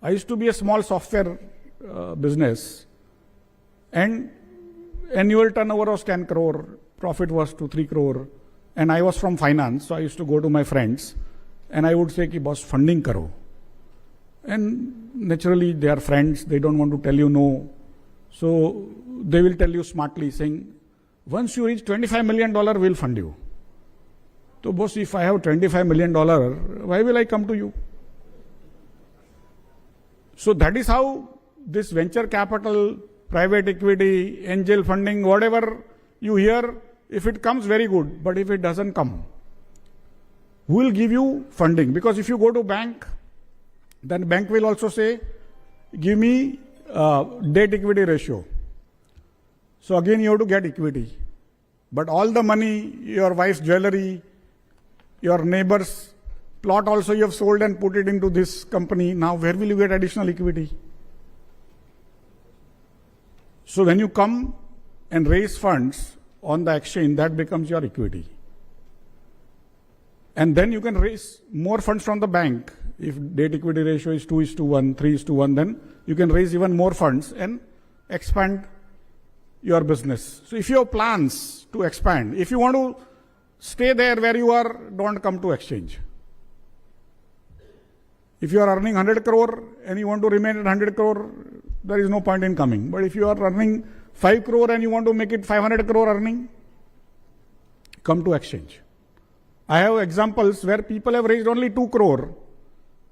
I used to be a small software business, and annual turnover was 10 crore, profit was 2-3 crore, and I was from finance, so I used to go to my friends and I would say ki boss funding karo. And naturally they are friends, they don't want to tell you no. So they will tell you smartly saying, once you reach $25 million, we'll fund you. So boss, if I have $25 million, why will I come to you? So that is how this venture capital, private equity, angel funding, whatever you hear, if it comes, very good. But if it doesn't come, who will give you funding? Because if you go to bank, then bank will also say, give me debt equity ratio. So again, you have to get equity. But all the money, your wife's jewelry, your neighbor's plot also you have sold and put it into this company. Now where will you get additional equity? So when you come and raise funds on the exchange, that becomes your equity. And then you can raise more funds from the bank. If debt equity ratio is 2:1, 3:1, then you can raise even more funds and expand your business. So if you have plans to expand, if you want to stay there where you are, don't come to exchange. If you are earning 100 crore and you want to remain at 100 crore, there is no point in coming. But if you are earning 5 crore and you want to make it 500 crore earning, come to exchange. I have examples where people have raised only 2 crore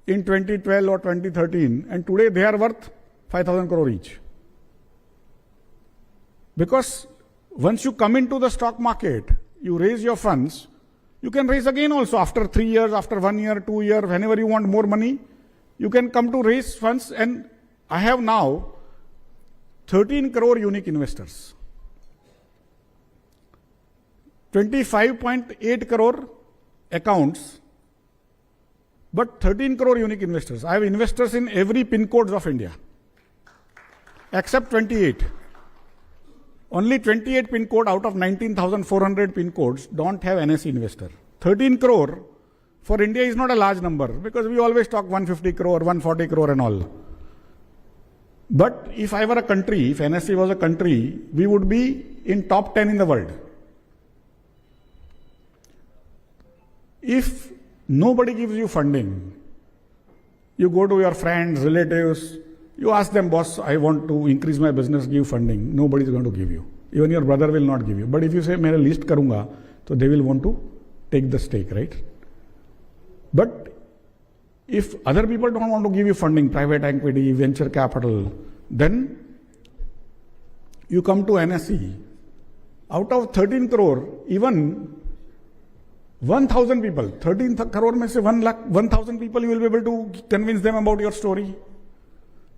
in 2012 or 2013, and today they are worth 5,000 crore each. Because once you come into the stock market, you raise your funds, you can raise again also after 3 years, after 1 year, 2 years, whenever you want more money, you can come to raise funds. And I have now 13 crore unique investors, 25.8 crore accounts, but 13 crore unique investors. I have investors in every pin codes of India, except 28. Only 28 pin code out of 19,400 pin codes don't have NSE investor. 13 crore for India is not a large number because we always talk 150 crore, 140 crore and all. But if I were a country, if NSE was a country, we would be in top 10 in the world. If nobody gives you funding, you go to your friends, relatives, you ask them, boss, I want to increase my business, give funding. Nobody is going to give you. Even your brother will not give you. But if you say, मेरा list करूँगा, so they will want to take the stake, right? But if other people don't want to give you funding, private equity, venture capital, then you come to NSE. Out of 13 crore, even 1,000 people, 13 crore में से 1,000 people, you will be able to convince them about your story.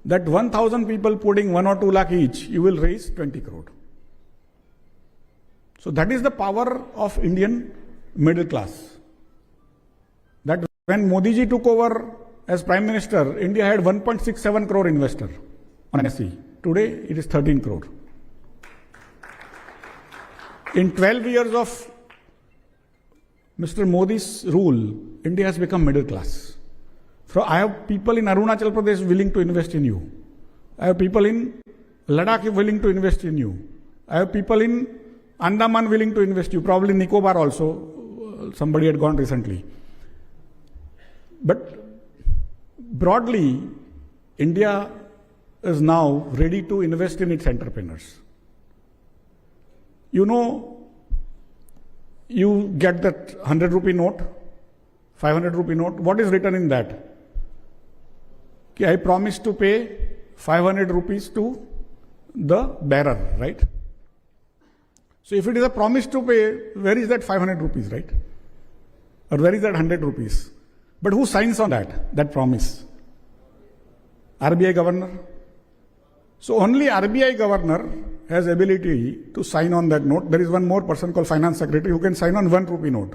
That 1,000 people putting 1 or 2 lakh each, you will raise 20 crore. So that is the power of Indian middle class. That when Modi ji took over as Prime Minister, India had 1.67 crore investor on NSE. Today it is 13 crore. In 12 years of Mr. Modi's rule, India has become middle class. So I have people in Arunachal Pradesh willing to invest in you. I have people in Ladakh willing to invest in you. I have people in Andaman willing to invest in you. Probably Nicobar also. Somebody had gone recently. But broadly, India is now ready to invest in its entrepreneurs. You know, you get that 100 rupee note, 500 rupee note. What is written in that? I promise to pay 500 rupees to the bearer, right? So if it is a promise to pay, where is that 500 rupees, right? Or where is that 100 rupees? But who signs on that promise? RBI governor. So only RBI governor has ability to sign on that note. There is one more person called finance secretary who can sign on 1 rupee note.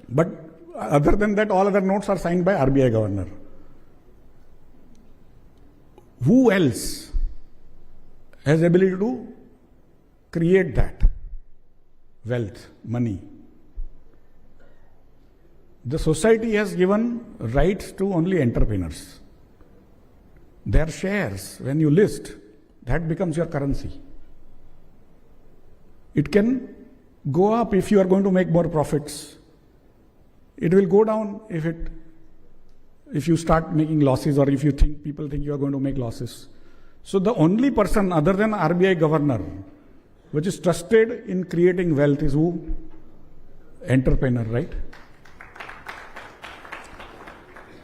But other than that, all other notes are signed by RBI governor. Who else has ability to create that wealth, money? The society has given rights to only entrepreneurs. Their shares, when you list, that becomes your currency. It can go up if you are going to make more profits. It will go down if you start making losses or if you think people think you are going to make losses. So the only person other than RBI governor which is trusted in creating wealth is who? Entrepreneur, right?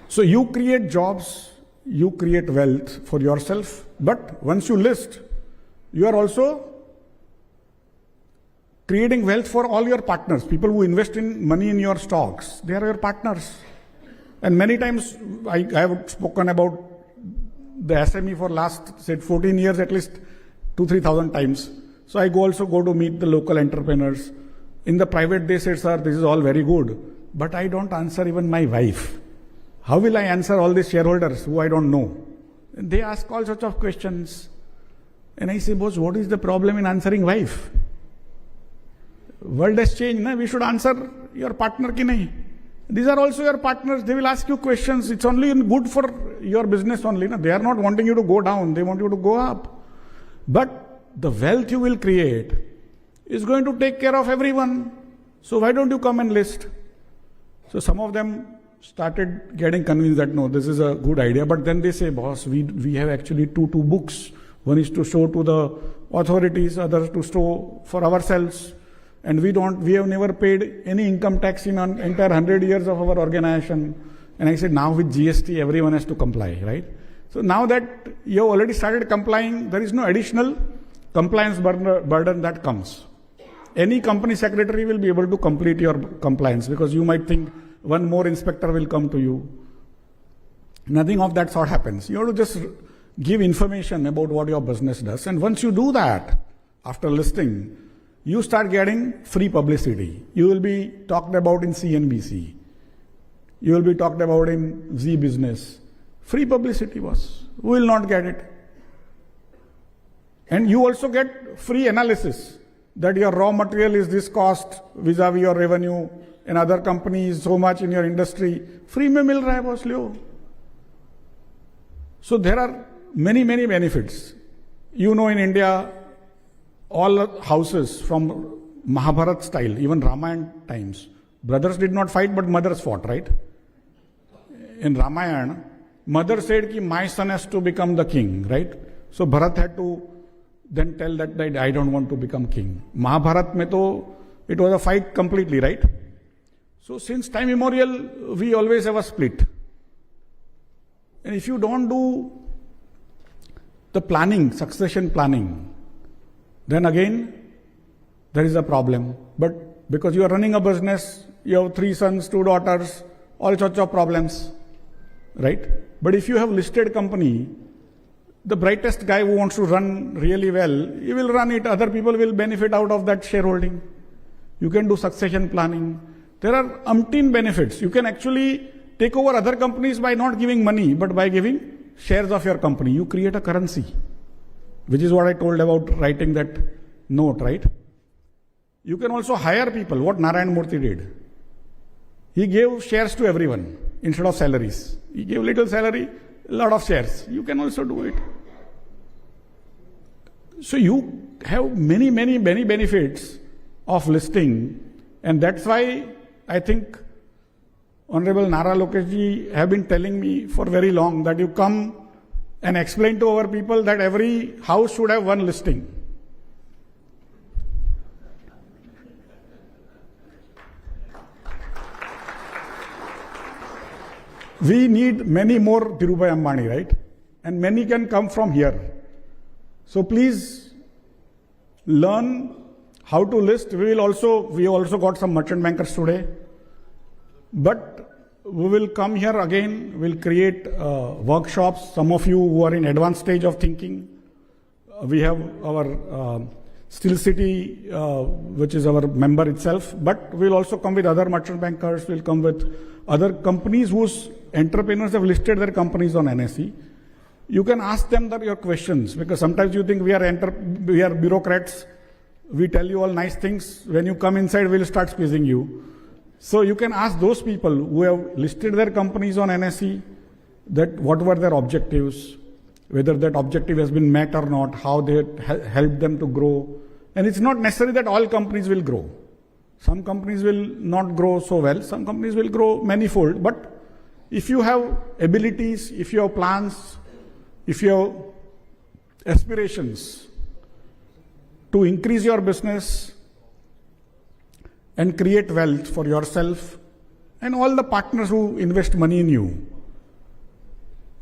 So you create jobs, you create wealth for yourself, but once you list, you are also creating wealth for all your partners. People who invest in money in your stocks, they are your partners. And many times I have spoken about the SME for last, say, 14 years, at least 2,000-3,000 times. So I also go to meet the local entrepreneurs. In the private, they say, sir, this is all very good, but I don't answer even my wife. How will I answer all these shareholders who I don't know? And they ask all sorts of questions. And I say, boss, what is the problem in answering wife? World has changed, na? We should answer your partner ki nahi. These are also your partners. They will ask you questions. It's only good for your business only. Na? They are not wanting you to go down. They want you to go up. But the wealth you will create is going to take care of everyone. So why don't you come and list? So some of them started getting convinced that no, this is a good idea. But then they say, boss, we have actually two books. One is to show to the authorities, others to show for ourselves. And we have never paid any income tax in an entire 100 years of our organization. And I said, now with GST, everyone has to comply, right? So now that you have already started complying, there is no additional compliance burden that comes. Any company secretary will be able to complete your compliance because you might think one more inspector will come to you. Nothing of that sort happens. You have to just give information about what your business does. And once you do that, after listing, you start getting free publicity. You will be talked about in CNBC. You will be talked about in Z Business. Free publicity was. Who will not get it? And you also get free analysis that your raw material is this cost vis-a-vis your revenue, and other companies so much in your industry. Free में मिल रहा है boss Leo. So there are many benefits. You know, in India, all houses from Mahabharat style, even Ramayana times, brothers did not fight but mothers fought, right? In Ramayana, mother said कि my son has to become the king, right? So Bharat had to then tell that I don't want to become king. Mahabharat में तो it was a fight completely, right? So since time immemorial, we always have a split. And if you don't do the planning, succession planning, then again, there is a problem. But because you are running a business, you have 3 sons, 2 daughters, all sorts of problems, right? But if you have listed company, the brightest guy who wants to run really well, he will run it. Other people will benefit out of that shareholding. You can do succession planning. There are umpteen benefits. You can actually take over other companies by not giving money, but by giving shares of your company. You create a currency, which is what I told about writing that note, right? You can also hire people, what Narayan Murthy did. He gave shares to everyone instead of salaries. He gave little salary, a lot of shares. You can also do it. So you have many benefits of listing, and that's why I think Honorable Nara Lokesh ji have been telling me for very long that you come and explain to our people that every house should have one listing. We need many more Dhirubhai Ambani, right? And many can come from here. So please learn how to list. We also got some merchant bankers today. But we will come here again. We'll create workshops. Some of you who are in advanced stage of thinking. We have our Steel City, which is our member itself. But we'll also come with other merchant bankers. We'll come with other companies whose entrepreneurs have listed their companies on NSE. You can ask them your questions, because sometimes you think we are bureaucrats. We tell you all nice things. When you come inside, we'll start squeezing you. So you can ask those people who have listed their companies on NSE that what were their objectives, whether that objective has been met or not, how they helped them to grow. And it's not necessary that all companies will grow. Some companies will not grow so well. Some companies will grow manifold. But if you have abilities, if you have plans, if you have aspirations to increase your business and create wealth for yourself and all the partners who invest money in you,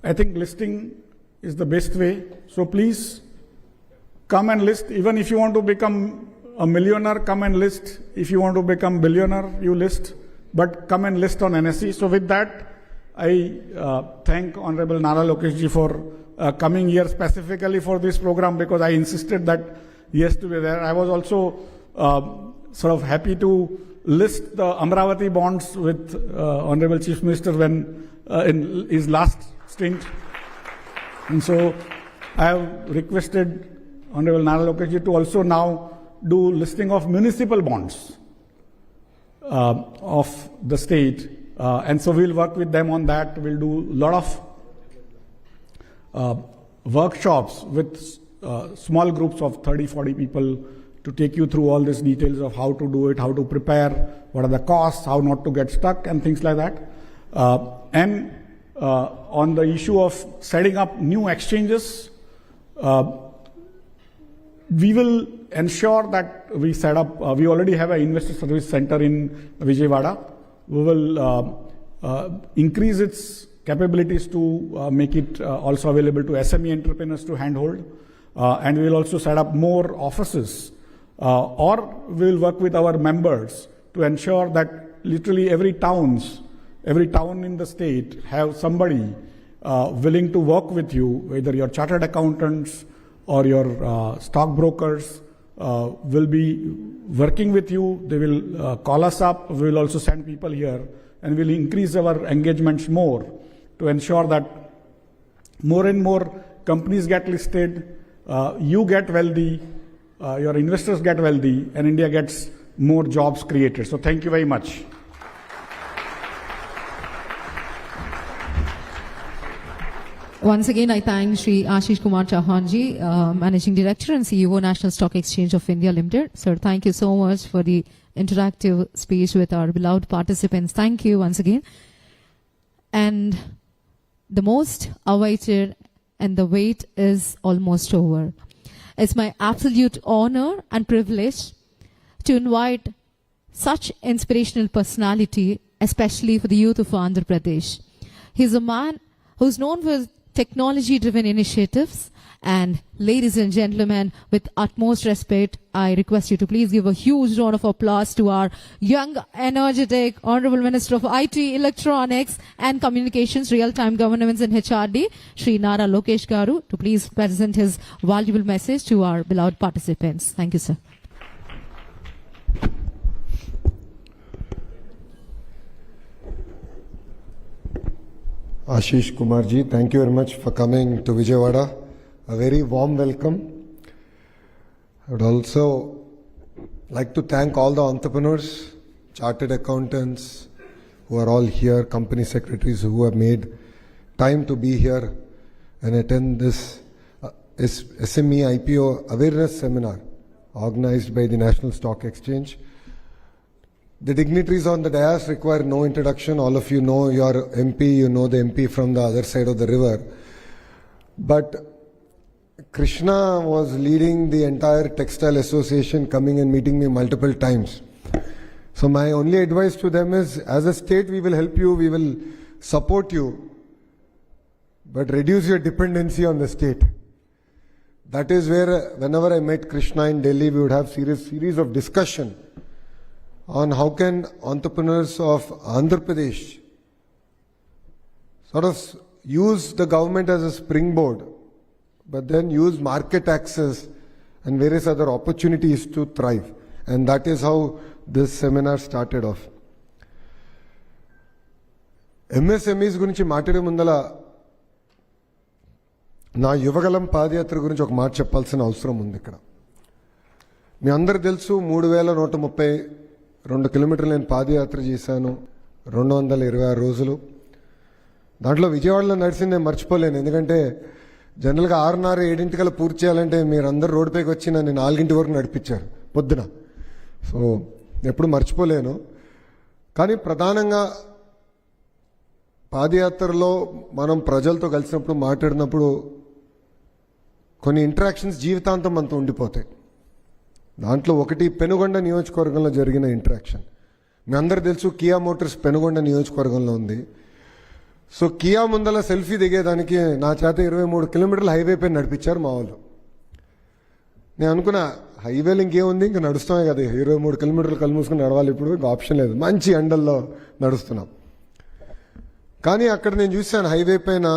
I think listing is the best way. So please come and list. Even if you want to become a millionaire, come and list. If you want to become billionaire, you list. But come and list on NSE. So with that, I thank Honorable Nara Lokesh ji for coming here specifically for this program, because I insisted that he has to be there. I was also sort of happy to list the Amravati bonds with Honorable Chief Minister when in his last stint. And so I have requested Honorable Nara Lokesh ji to also now do listing of municipal bonds of the state. And so we'll work with them on that. We'll do a lot of workshops with small groups of 30-40 people to take you through all these details of how to do it, how to prepare, what are the costs, how not to get stuck, and things like that. And on the issue of setting up new exchanges, we will ensure that we set up, we already have an investor service center in Vijayawada. We will increase its capabilities to make it also available to SME entrepreneurs to handhold. And we will also set up more offices, or we will work with our members to ensure that literally every town in the state have somebody willing to work with you, whether your chartered accountants or your stockbrokers will be working with you. They will call us up. We will also send people here, and we'll increase our engagements more to ensure that more and more companies get listed, you get wealthy, your investors get wealthy, and India gets more jobs created. So thank you very much. Once again, I thank Shri Ashish Kumar Chauhanji, Managing Director and CEO, National Stock Exchange of India Limited. Sir, thank you so much for the interactive speech with our beloved participants. Thank you once again. And the most awaited and the wait is almost over. It's my absolute honor and privilege to invite such inspirational personality, especially for the youth of Andhra Pradesh. He's a man who's known for technology-driven initiatives. And ladies and gentlemen, with utmost respect, I request you to please give a huge round of applause to our young, energetic, Honorable Minister of IT, Electronics and Communications, Real-Time Governance and HRD, Shri Nara Lokesh Garu, to please present his valuable message to our beloved participants. Thank you, sir. Ashish Kumarji, thank you very much for coming to Vijayawada. A very warm welcome. I would also like to thank all the entrepreneurs, chartered accountants who are all here, company secretaries who have made time to be here and attend this SME IPO awareness seminar organized by the National Stock Exchange. The dignitaries on the dais require no introduction. All of you know your MP, you know the MP from the other side of the river. But Krishna was leading the entire textile association, coming and meeting me multiple times. So my only advice to them is, as a state, we will help you, we will support you, but reduce your dependency on the state. That is where, whenever I met Krishna in Delhi, we would have series of discussion on how can entrepreneurs of Andhra Pradesh sort of use the government as a springboard, but then use market access and various other opportunities to thrive. And that is how this seminar started off. MSMEs గురించి మాట్లాడే ముందల నా యువగలం పాదయాత్ర గురించి ఒక మాట చెప్పాల్సిన అవసరం ఉంది ఇక్కడ. మీ అందరు తెలుసు 3132 కిలోమీటర్లు నేను పాదయాత్ర చేశాను, 226 రోజులు. దాంట్లో విజయవాడలో నడిచింది నేను మర్చిపోలేను. ఎందుకంటే జనరల్గా 6:30, 7 పూర్తి చేయాలంటే మీరందరూ రోడ్డుపైకి వచ్చి నన్ను 4 వరకు నడిపించారు పొద్దున. సో ఎప్పుడు మర్చిపోలేను. కానీ ప్రధానంగా పాదయాత్రలో మనం ప్రజలతో కలిసినప్పుడు మాట్లాడినప్పుడు కొన్ని ఇంటరాక్షన్స్ జీవితాంతం మనతో ఉండిపోతాయి. దాంట్లో ఒకటి పెనుగొండ నియోజకవర్గంలో జరిగిన ఇంటరాక్షన్. మీ అందరూ తెలుసు కియా మోటార్స్ పెనుగొండ నియోజకవర్గంలో ఉంది. సో కియా ముందల సెల్ఫీ దిగేదానికి నా చేత 23 కిలోమీటర్లు హైవే పైన నడిపించారు మా వాళ్ళు. నేను అనుకున్నా హైవేలు ఇంకేముంది, ఇంకా నడుస్తామే కదా, 23 కిలోమీటర్లు కళ్ళు మూసుకుని నడవాలి, ఇప్పుడు ఇంకా ఆప్షన్ లేదు, మంచి ఎండల్లో నడుస్తున్నాం. కానీ అక్కడ నేను చూశాను హైవే పైన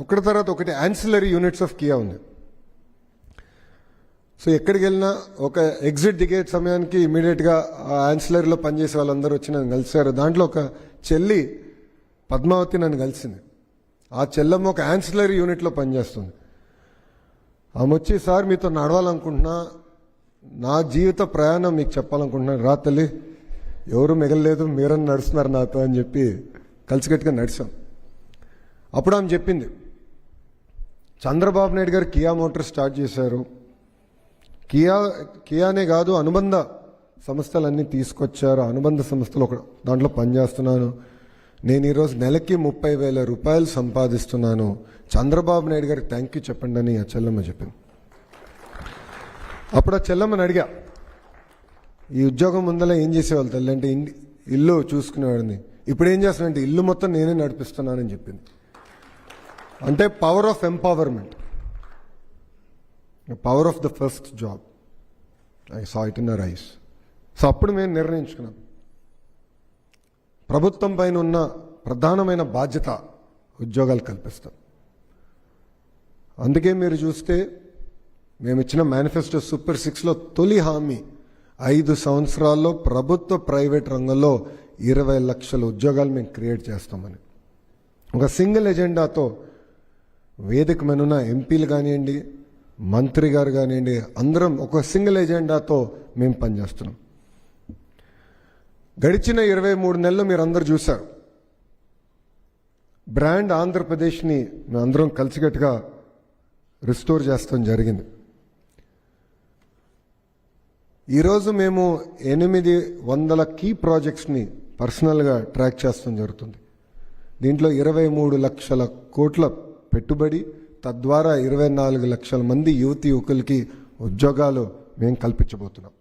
ఒకటి తర్వాత ఒకటి యాన్సిలరీ యూనిట్స్ ఆఫ్ కియా ఉంది. సో ఎక్కడికి వెళ్ళినా ఒక ఎగ్జిట్ దిగే సమయానికి ఇమీడియట్గా ఆ యాన్సిలరీలో పనిచేసే వాళ్ళందరూ వచ్చి నన్ను కలిశారు. దాంట్లో ఒక చెల్లి పద్మావతి నన్ను కలిసింది. ఆ చెల్లమ్మ ఒక యాన్సిలరీ యూనిట్లో పనిచేస్తుంది. ఆమె వచ్చి, సార్ మీతో నడవాలనుకుంటున్నా, నా జీవిత ప్రయాణం మీకు చెప్పాలనుకుంటున్నాను, రా తల్లి, ఎవరు మిగలలేదు, మీరని నడుస్తున్నారు నాతో అని చెప్పి కలిసికట్టుగా నడిచాం. అప్పుడు ఆమె చెప్పింది, చంద్రబాబు నాయుడు గారు కియా మోటార్ స్టార్ట్ చేశారు, కియానే కాదు అనుబంధ సంస్థలన్నీ తీసుకొచ్చారు, అనుబంధ సంస్థలు ఒక దాంట్లో పనిచేస్తున్నాను, నేను ఈరోజు నెలకి 30,000 రూపాయలు సంపాదిస్తున్నాను, చంద్రబాబు నాయుడు గారికి థ్యాంక్ యూ చెప్పండి అని ఆ చెల్లమ్మ చెప్పింది. అప్పుడు ఆ చెల్లమ్మని అడిగా, ఈ ఉద్యోగం ముందర ఏం చేసేవాళ్ళు తల్లి అంటే, ఇల్లు చూసుకునేవాడిని, ఇప్పుడు ఏం చేస్తానంటే ఇల్లు మొత్తం నేనే నడిపిస్తున్నానని చెప్పింది. అంటే power of empowerment, power of the first job. I saw it in our eyes. So అప్పుడు మేము నిర్ణయించుకున్నాం, ప్రభుత్వం పైన ఉన్న ప్రధానమైన బాధ్యత ఉద్యోగాలు కల్పిస్తాం. అందుకే మీరు చూస్తే మేము ఇచ్చిన మేనిఫెస్టో సూపర్ 6లో తొలి హామీ 5 సంవత్సరాల్లో ప్రభుత్వ ప్రైవేట్ రంగంలో 20 లక్షల ఉద్యోగాలు మేము క్రియేట్ చేస్తామని ఒక సింగిల్ ఎజెండాతో వేదిక మీద ఉన్న ఎంపీలు కానివ్వండి, మంత్రి గారు కానివ్వండి, అందరం ఒక సింగిల్ ఎజెండాతో మేము పనిచేస్తున్నాం. గడిచిన 23 నెలలు మీరు అందరు చూశారు. బ్రాండ్ ఆంధ్రప్రదేశ్ని మేము అందరం కలిసికట్టుగా రిస్టోర్ చేస్తాం జరిగింది. ఈరోజు మేము 800 కీ ప్రాజెక్ట్స్ని పర్సనల్గా ట్రాక్ చేస్తాం జరుగుతుంది. దీంట్లో 23 లక్షల కోట్ల పెట్టుబడి, తద్వారా 24 లక్షల మంది యువతి యువకులకి ఉద్యోగాలు మేము కల్పించబోతున్నాం.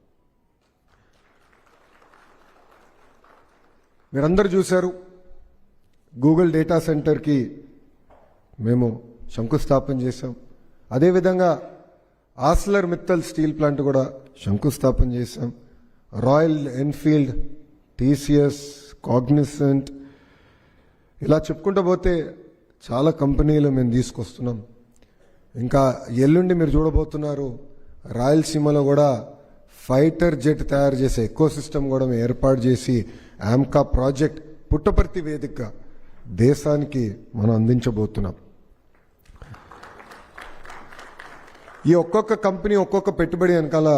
మీరందరూ చూశారు, గూగుల్ డేటా సెంటర్కి మేము శంకుస్థాపన చేశాం. అదేవిధంగా ఆస్లర్ మిత్తల్ స్టీల్ ప్లాంట్ కూడా శంకుస్థాపన చేశాం. రాయల్ ఎన్ఫీల్డ్, టీసీఎస్, కాగ్నిసెంట్, ఇలా చెప్పుకుంటూ పోతే చాలా కంపెనీలు మేము తీసుకొస్తున్నాం. ఇంకా ఎల్లుండి మీరు చూడబోతున్నారు, రాయలసీమలో కూడా ఫైటర్ జెట్ తయారు చేసే ఎకో సిస్టమ్ కూడా మేము ఏర్పాటు చేసి ఆమ్కా ప్రాజెక్ట్ పుట్టపర్తి వేదికగా దేశానికి మనం అందించబోతున్నాం. ఈ ఒక్కొక్క కంపెనీ, ఒక్కొక్క పెట్టుబడి వెనకాల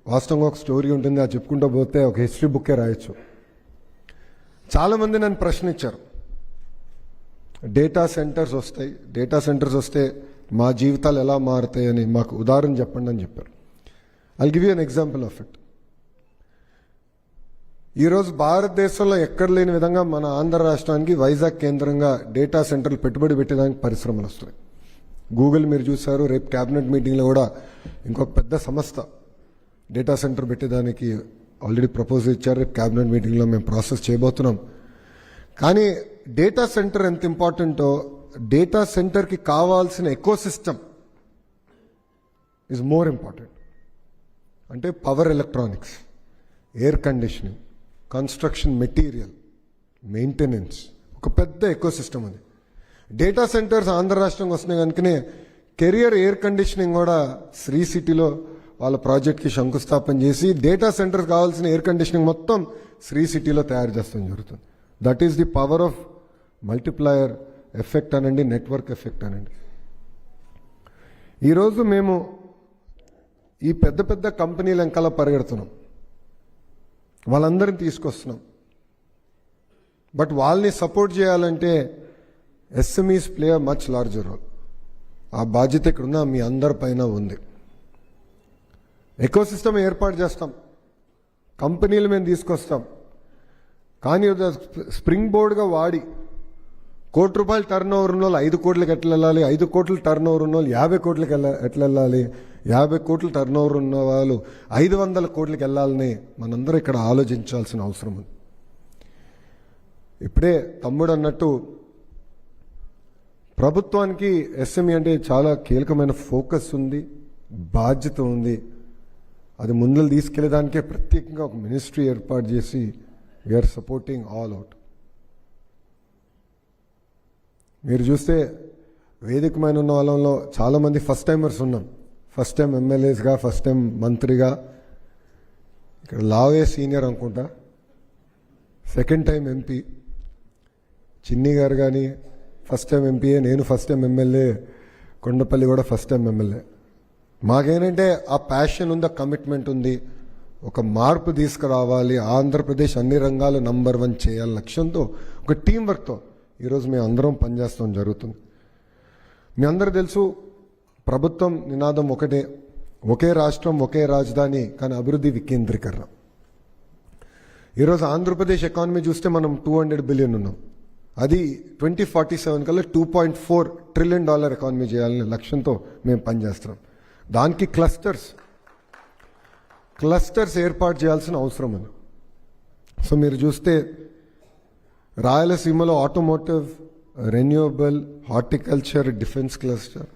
వాస్తవంగా ఒక స్టోరీ ఉంటుంది. అది చెప్పుకుంటూ పోతే ఒక హిస్టరీ బుక్కే రాయొచ్చు. చాలామంది నన్ను ప్రశ్నించారు, డేటా సెంటర్స్ వస్తే మా జీవితాలు ఎలా మారుతాయి అని మాకు ఉదాహరణ చెప్పండి అని చెప్పారు. I'll give you an example of it. ఈరోజు భారతదేశంలో ఎక్కడ లేని విధంగా మన ఆంధ్ర రాష్ట్రానికి వైజాగ్ కేంద్రంగా డేటా సెంటర్లు పెట్టుబడి పెట్టడానికి పరిశ్రమలు వస్తున్నాయి. గూగుల్ మీరు చూశారు, రేపు క్యాబినెట్ మీటింగ్లో కూడా ఇంకొక పెద్ద సంస్థ డేటా సెంటర్ పెట్టేదానికి ఆల్రెడీ ప్రపోజల్ ఇచ్చారు. రేపు క్యాబినెట్ మీటింగ్లో మేము ప్రాసెస్ చేయబోతున్నాం. కానీ డేటా సెంటర్ ఎంత ఇంపార్టెంటో, డేటా సెంటర్కి కావాల్సిన ఎకోసిస్టమ్ ఈజ్ మోర్ ఇంపార్టెంట్. అంటే power electronics, air conditioning, construction material, maintenance, ఒక పెద్ద ఎకోసిస్టమ్ అది. డేటా సెంటర్స్ ఆంధ్ర రాష్ట్రంకి వస్తున్నాయి కనుకనే కెరియర్ ఎయిర్ కండిషనింగ్ కూడా శ్రీ సిటీలో వాళ్ళ ప్రాజెక్ట్కి శంకుస్థాపన చేసి డేటా సెంటర్స్ కావాల్సిన ఎయిర్ కండిషనింగ్ మొత్తం శ్రీ సిటీలో తయారు చేస్తాం జరుగుతుంది. That is the power of multiplier effect అనండి, నెట్వర్క్ ఎఫెక్ట్ అనండి. ఈరోజు మేము ఈ పెద్ద పెద్ద కంపెనీలు వెనకాల పరిగెడుతున్నాం, వాళ్ళందరినీ తీసుకొస్తున్నాం. బట్ వాళ్ళని సపోర్ట్ చేయాలంటే SMEs play a much larger role. ఆ బాధ్యత ఇక్కడున్న మీ అందరి పైన ఉంది. ఎకోసిస్టమ్ ఏర్పాటు చేస్తాం, కంపెనీలు మేము తీసుకొస్తాం. కానీ స్ప్రింగ్ బోర్డ్గా వాడి ₹1 టర్న్ ఓవర్ ఉన్న వాళ్ళు 5 కోట్లకి ఎట్లా వెళ్ళాలి, 5 కోట్ల టర్న్ ఓవర్ ఉన్న వాళ్ళు 50 కోట్లకి ఎట్లా వెళ్ళాలి, 50 కోట్ల టర్న్ ఓవర్ ఉన్న వాళ్ళు 500 కోట్లకి వెళ్ళాలని మనందరూ ఇక్కడ ఆలోచించాల్సిన అవసరం ఉంది. ఇప్పుడే తమ్ముడు అన్నట్టు ప్రభుత్వానికి ఎస్ఎంఈ అంటే చాలా కీలకమైన ఫోకస్ ఉంది, బాధ్యత ఉంది. అది ముందుకు తీసుకెళ్లేదానికే ప్రత్యేకంగా ఒక మినిస్ట్రీ ఏర్పాటు చేసి వీఆర్ సపోర్టింగ్ ఆల్ అవుట్. మీరు చూస్తే వేదికమైన ఉన్న వాళ్ళలో చాలామంది ఫస్ట్ టైమర్స్ ఉన్నాం. ఫస్ట్ టైం ఎమ్మెల్యేస్గా, ఫస్ట్ టైం మంత్రిగా. ఇక్కడ లావే సీనియర్ అనుకుంటా, సెకండ్ టైం ఎంపీ. చిన్ని గారు కానీ ఫస్ట్ టైం ఎంపీఏ, నేను ఫస్ట్ టైం ఎమ్మెల్యే, కొండపల్లి కూడా ఫస్ట్ టైం ఎమ్మెల్యే. మాకేంటంటే ఆ ప్యాషన్ ఉంది, ఆ కమిట్మెంట్ ఉంది. ఒక మార్పు తీసుకురావాలి, ఆంధ్రప్రదేశ్ అన్ని రంగాలు నంబర్ 1 చేయాలి లక్ష్యంతో, ఒక టీం వర్క్తో ఈరోజు మేము అందరం పనిచేస్తాం జరుగుతుంది. మీ అందరూ తెలుసు, ప్రభుత్వం నినాదం ఒకటే, ఒకే రాష్ట్రం ఒకే రాజధాని, కానీ అభివృద్ధి వికేంద్రీకరణ. ఈరోజు ఆంధ్రప్రదేశ్ ఎకానమీ చూస్తే మనం $200 బిలియన్ ఉన్నాం. అది 2047 కల్లా $2.4 ట్రిలియన్ ఎకానమీ చేయాలనే లక్ష్యంతో మేము పనిచేస్తున్నాం. దానికి క్లస్టర్స్ ఏర్పాటు చేయాల్సిన అవసరం ఉంది. సో మీరు చూస్తే రాయలసీమలో automotive, renewable, horticulture, defence cluster,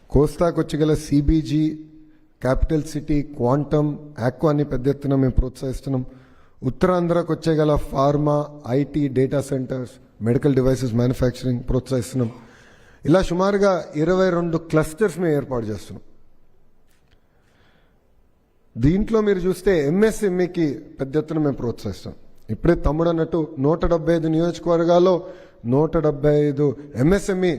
కోస్తాకు వచ్చగల సిబిజీ, క్యాపిటల్ సిటీ, క్వాంటమ్, ఆక్వాని పెద్ద ఎత్తున మేము ప్రోత్సహిస్తున్నాం. ఉత్తరాంధ్రకు వచ్చేగల pharma, IT, data centres, medical devices manufacturing ప్రోత్సహిస్తున్నాం. ఇలా సుమారుగా 22 క్లస్టర్స్ మేము ఏర్పాటు చేస్తున్నాం. దీంట్లో మీరు చూస్తే ఎంఎస్ఎంఈకి పెద్ద ఎత్తున మేము ప్రోత్సహిస్తాం. ఇప్పుడే తమ్ముడు అన్నట్టు 175 నియోజకవర్గాల్లో 175 ఎంఎస్ఎంఈ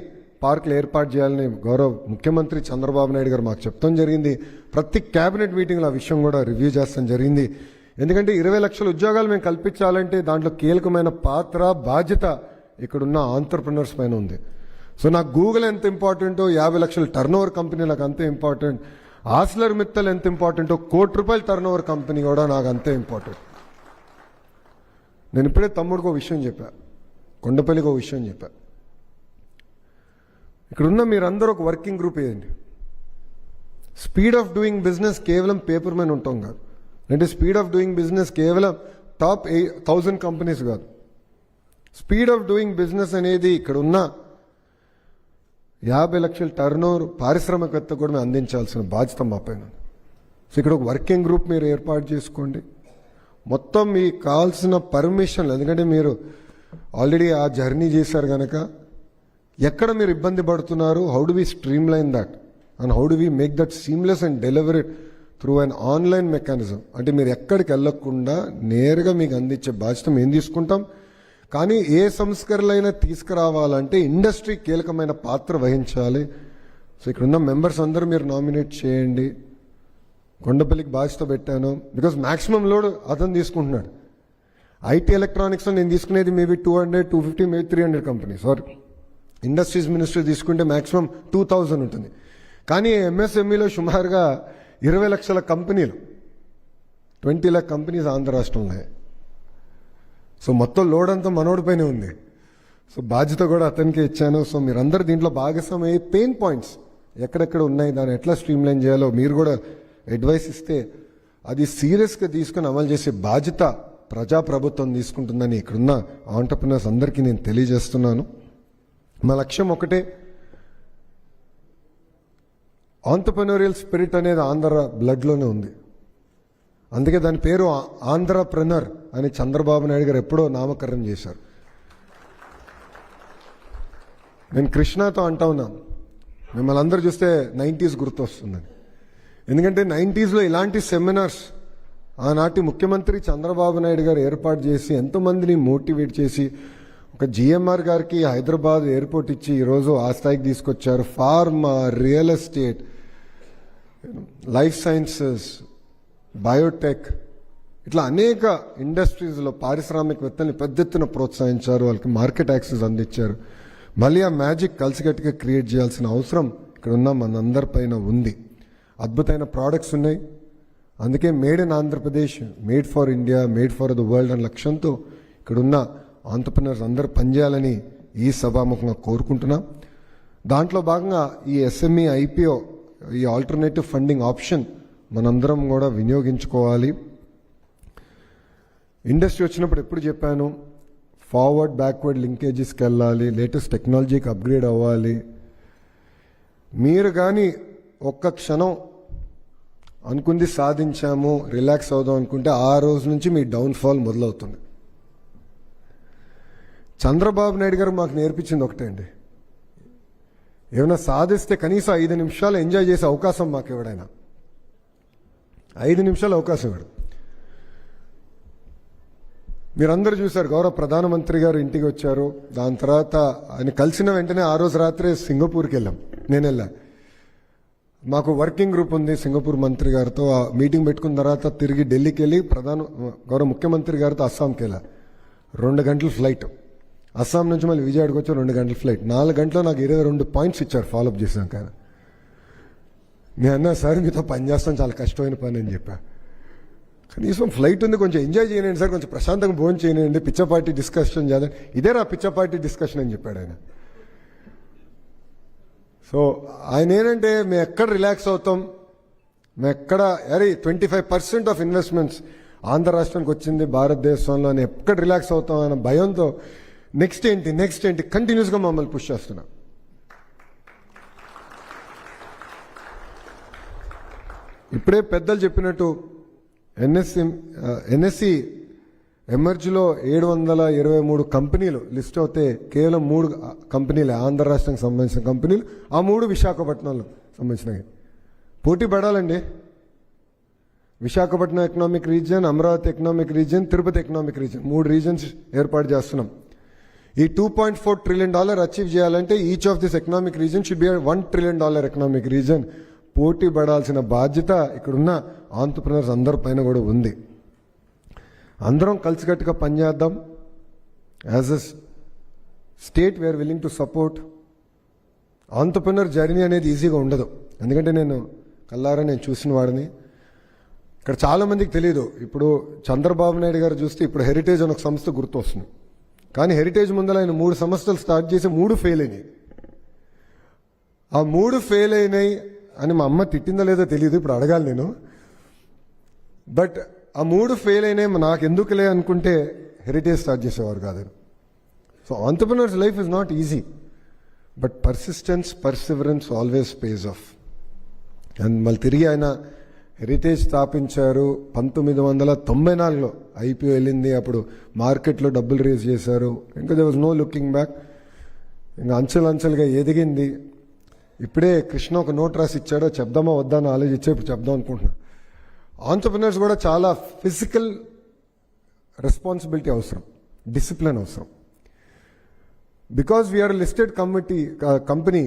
పార్కులు ఏర్పాటు చేయాలని గౌరవ ముఖ్యమంత్రి చంద్రబాబు నాయుడు గారు మాకు చెప్తాం జరిగింది. ప్రతి క్యాబినెట్ మీటింగ్లో ఆ విషయం కూడా రివ్యూ చేస్తాం జరిగింది. ఎందుకంటే 20 లక్షల ఉద్యోగాలు మేము కల్పించాలంటే దాంట్లో కీలకమైన పాత్ర బాధ్యత ఇక్కడున్న ఆంటర్ప్రినర్స్ పైన ఉంది. సో నాకు గూగుల్ ఎంత ఇంపార్టెంటో 50 లక్షల టర్నోవర్ కంపెనీలకు అంతే ఇంపార్టెంట్. ఆస్లర్ మిత్తల్ ఎంత ఇంపార్టెంటో ₹1 కోటి టర్నోవర్ కంపెనీ కూడా నాకు అంతే ఇంపార్టెంట్. నేను ఇప్పుడే తమ్ముడికి ఒక విషయం చెప్పా, కొండపల్లికి ఒక విషయం చెప్పా. ఇక్కడున్న మీరందరూ ఒక వర్కింగ్ గ్రూప్ వేయండి. స్పీడ్ ఆఫ్ డూయింగ్ బిజినెస్ కేవలం పేపర్ మీద ఉంటాం కాదు, అంటే స్పీడ్ ఆఫ్ డూయింగ్ బిజినెస్ కేవలం టాప్ 1000 కంపెనీస్ కాదు. స్పీడ్ ఆఫ్ డూయింగ్ బిజినెస్ అనేది ఇక్కడ ఉన్న 50 లక్షల టర్నోవర్ పారిశ్రామికవేత్త కూడా మేము అందించాల్సిన బాధ్యత మా పైన. సో ఇక్కడ ఒక వర్కింగ్ గ్రూప్ మీరు ఏర్పాటు చేసుకోండి. మొత్తం మీకు కావాల్సిన పర్మిషన్లు, ఎందుకంటే మీరు ఆల్రెడీ ఆ జర్నీ చేశారు కనుక ఎక్కడ మీరు ఇబ్బంది పడుతున్నారు, how do we streamline that and how do we make that seamless and deliver it through an online mechanism. అంటే మీరు ఎక్కడికి వెళ్ళకుండా నేరుగా మీకు అందించే బాధ్యత మేము తీసుకుంటాం. కానీ ఏ సంస్కరణలైనా తీసుకురావాలంటే ఇండస్ట్రీ కీలకమైన పాత్ర వహించాలి. సో ఇక్కడున్న మెంబర్స్ అందరూ మీరు నామినేట్ చేయండి. కొండపల్లికి బాధ్యత పెట్టాను, బికాజ్ మ్యాక్సిమం లోడ్ అతను తీసుకుంటున్నాడు. ఐటీ ఎలక్ట్రానిక్స్లో నేను తీసుకునేది maybe 200, 250, maybe 300 companies. Or industries ministry తీసుకుంటే మ్యాక్సిమం 2000 ఉంటుంది. కానీ ఎంఎస్ఎంఈలో సుమారుగా 20 లక్షల కంపెనీలు, 20 lakh కంపెనీస్ ఆంధ్ర రాష్ట్రంలో. సో మొత్తం లోడ్ అంతా మనోడిపైనే ఉంది. సో బాధ్యత కూడా అతనికే ఇచ్చాను. సో మీరందరూ దీంట్లో భాగస్వామ్య పెయిన్ పాయింట్స్ ఎక్కడెక్కడ ఉన్నాయి, దాన్ని ఎట్లా స్ట్రీమ్లైన్ చేయాలో మీరు కూడా అడ్వైస్ ఇస్తే అది సీరియస్గా తీసుకుని అమలు చేసే బాధ్యత ప్రజాప్రభుత్వం తీసుకుంటుందని ఇక్కడున్న ఆంటర్ప్రినర్స్ అందరికీ నేను తెలియజేస్తున్నాను. మా లక్ష్యం ఒకటే, ఆంటర్ప్రెన్యూరియల్ స్పిరిట్ అనేది ఆంధ్ర బ్లడ్లోనే ఉంది. అందుకే దాని పేరు ఆంధ్రప్రెనర్ అని చంద్రబాబు నాయుడు గారు ఎప్పుడో నామకరణం చేశారు. నేను కృష్ణతో అంటా ఉన్నాను, మిమ్మల్ని అందరూ చూస్తే 90s గుర్తొస్తుందని. ఎందుకంటే 90sలో ఇలాంటి సెమినార్స్ ఆనాటి ముఖ్యమంత్రి చంద్రబాబు నాయుడు గారు ఏర్పాటు చేసి ఎంతోమందిని మోటివేట్ చేసి ఒక జిఎంఆర్ గారికి హైదరాబాద్ ఎయిర్పోర్ట్ ఇచ్చి ఈరోజు ఆ స్థాయికి తీసుకొచ్చారు. Pharma, real estate, life sciences, Biotech, ఇట్లా అనేక ఇండస్ట్రీస్లో పారిశ్రామికవేత్తల్ని పెద్ద ఎత్తున ప్రోత్సహించారు, వాళ్ళకి మార్కెట్ యాక్సెస్ అందించారు. మళ్ళీ ఆ మ్యాజిక్ కలిసికట్టుగా క్రియేట్ చేయాల్సిన అవసరం ఇక్కడ ఉన్న మనందరి పైన ఉంది. అద్భుతమైన ప్రోడక్ట్స్ ఉన్నాయి. అందుకే made in Andhra Pradesh, made for India, made for the world అనే లక్ష్యంతో ఇక్కడున్న ఆంటర్ప్రినర్స్ అందరూ పనిచేయాలని ఈ సభాముఖంగా కోరుకుంటున్నాం. దాంట్లో భాగంగా ఈ ఎస్ఎంఈ ఐపీఓ, ఈ ఆల్టర్నేటివ్ ఫండింగ్ ఆప్షన్ మనందరం కూడా వినియోగించుకోవాలి. ఇండస్ట్రీ వచ్చినప్పుడు ఎప్పుడు చెప్పాను, ఫార్వర్డ్ బ్యాక్వర్డ్ లింకేజెస్కి వెళ్ళాలి, లేటెస్ట్ టెక్నాలజీకి అప్గ్రేడ్ అవ్వాలి. మీరు కానీ ఒక్క క్షణం అనుకుంది సాధించాము, రిలాక్స్ అవుదాం అనుకుంటే ఆ రోజు నుంచి మీ డౌన్ఫాల్ మొదలవుతుంది. చంద్రబాబు నాయుడు గారు మాకు నేర్పించింది ఒకటే అండి, ఏమైనా సాధిస్తే కనీసం 5 నిమిషాలు ఎంజాయ్ చేసే అవకాశం మాకు ఎవడైనా 5 నిమిషాలు అవకాశం ఇవ్వడు. మీరందరూ చూశారు, గౌరవ ప్రధానమంత్రి గారు ఇంటికి వచ్చారు. దాని తర్వాత ఆయన కలిసిన వెంటనే ఆ రోజు రాత్రే సింగపూర్కి వెళ్ళాం. నేను వెళ్ళా. మాకు వర్కింగ్ గ్రూప్ ఉంది సింగపూర్ మంత్రి గారితో. ఆ మీటింగ్ పెట్టుకున్న తర్వాత తిరిగి ఢిల్లీకి వెళ్ళి గౌరవ ముఖ్యమంత్రి గారితో అస్సాంకి వెళ్ళా. 2 గంటల ఫ్లైట్. అస్సాం నుంచి మళ్ళీ విజయవాడకి వచ్చి 2 గంటల ఫ్లైట్. 4 గంటల్లో నాకు 22 పాయింట్స్ ఇచ్చారు ఫాలోఅప్ చేసాక. నేను అన్నా, సార్ మీతో పని చేస్తాం చాలా కష్టమైన పని అని చెప్పా. కనీసం ఫ్లైట్ ఉంది, కొంచెం ఎంజాయ్ చేయనండి సార్, కొంచెం ప్రశాంతంగా భోజనం చేయనండి, పిచ్చపార్టీ డిస్కషన్ చేద్దాం. ఇదే నా పిచ్చపార్టీ డిస్కషన్ అని చెప్పాడు ఆయన. సో ఆయన ఏంటంటే, మేము ఎక్కడ రిలాక్స్ అవుతాం, మేము ఎక్కడ 25% ఆఫ్ ఇన్వెస్ట్మెంట్స్ ఆంధ్ర రాష్ట్రానికి వచ్చింది భారతదేశంలో అని ఎక్కడ రిలాక్స్ అవుతాం అన్న భయంతో నెక్స్ట్ ఏంటి కంటిన్యూస్గా మమ్మల్ని పుష్ చేస్తున్నాం. ఇప్పుడే పెద్దలు చెప్పినట్టు ఎన్ఎస్సి ఎమర్జ్లో 723 కంపెనీలు లిస్ట్ అవుతే కేవలం 3 కంపెనీలే ఆంధ్ర రాష్ట్రానికి సంబంధించిన కంపెనీలు. ఆ 3 విశాఖపట్నంలో సంబంధించినవి. పోటీ పడాలండి. Visakhapatnam economic region, Amaravati economic region, Tirupati economic region, 3 regions ఏర్పాటు చేస్తున్నాం. ఈ $2.4 trillion అచీవ్ చేయాలంటే each of this economic region should be $1 trillion economic region. పోటీ పడాల్సిన బాధ్యత ఇక్కడున్న ఆంట్రప్రెనర్స్ అందరి పైన కూడా ఉంది. అందరం కలిసికట్టుగా పనిచేద్దాం. As a state we are willing to support. Entrepreneur journey అనేది ఈజీగా ఉండదు, ఎందుకంటే నేను కల్లారా నేను చూసిన వాడిని. ఇక్కడ చాలామందికి తెలియదు. ఇప్పుడు చంద్రబాబు నాయుడు గారు చూస్తే ఇప్పుడు హెరిటేజ్ అనే ఒక సంస్థ గుర్తు వస్తుంది, కానీ హెరిటేజ్ ముందర ఆయన 3 సంస్థలు స్టార్ట్ చేసి 3 ఫెయిల్ అయినాయి. ఆ 3 ఫెయిల్ అయినాయి అని మా అమ్మ తిట్టిందో లేదో తెలియదు, ఇప్పుడు అడగాలి నేను. బట్ ఆ 3 ఫెయిల్ అయినాయి నాకు ఎందుకులే అనుకుంటే హెరిటేజ్ స్టార్ట్ చేసేవారు కాదు. So entrepreneurs life is not easy, but persistence, perseverance always pays off. And మళ్ళీ తిరిగి ఆయన హెరిటేజ్ స్థాపించారు 1994లో. IPO వెళ్ళింది, అప్పుడు మార్కెట్లో డబ్బులు రేజ్ చేశారు. ఇంకా they was no looking back. ఇంకా అంచెలంచెలుగా ఎదిగింది. ఇప్పుడే కృష్ణ ఒక నోట్ రాసి ఇచ్చాడో చెప్దామా వద్దా అని ఆలోచించే ఇప్పుడు చెప్దాం అనుకుంటున్నా. ఆంట్రప్రెనర్స్ కూడా చాలా ఫిజికల్ రెస్పాన్సిబిలిటీ అవసరం, డిసిప్లిన్ అవసరం. బికాజ్ వీఆర్ లిస్టెడ్ కంపెనీ,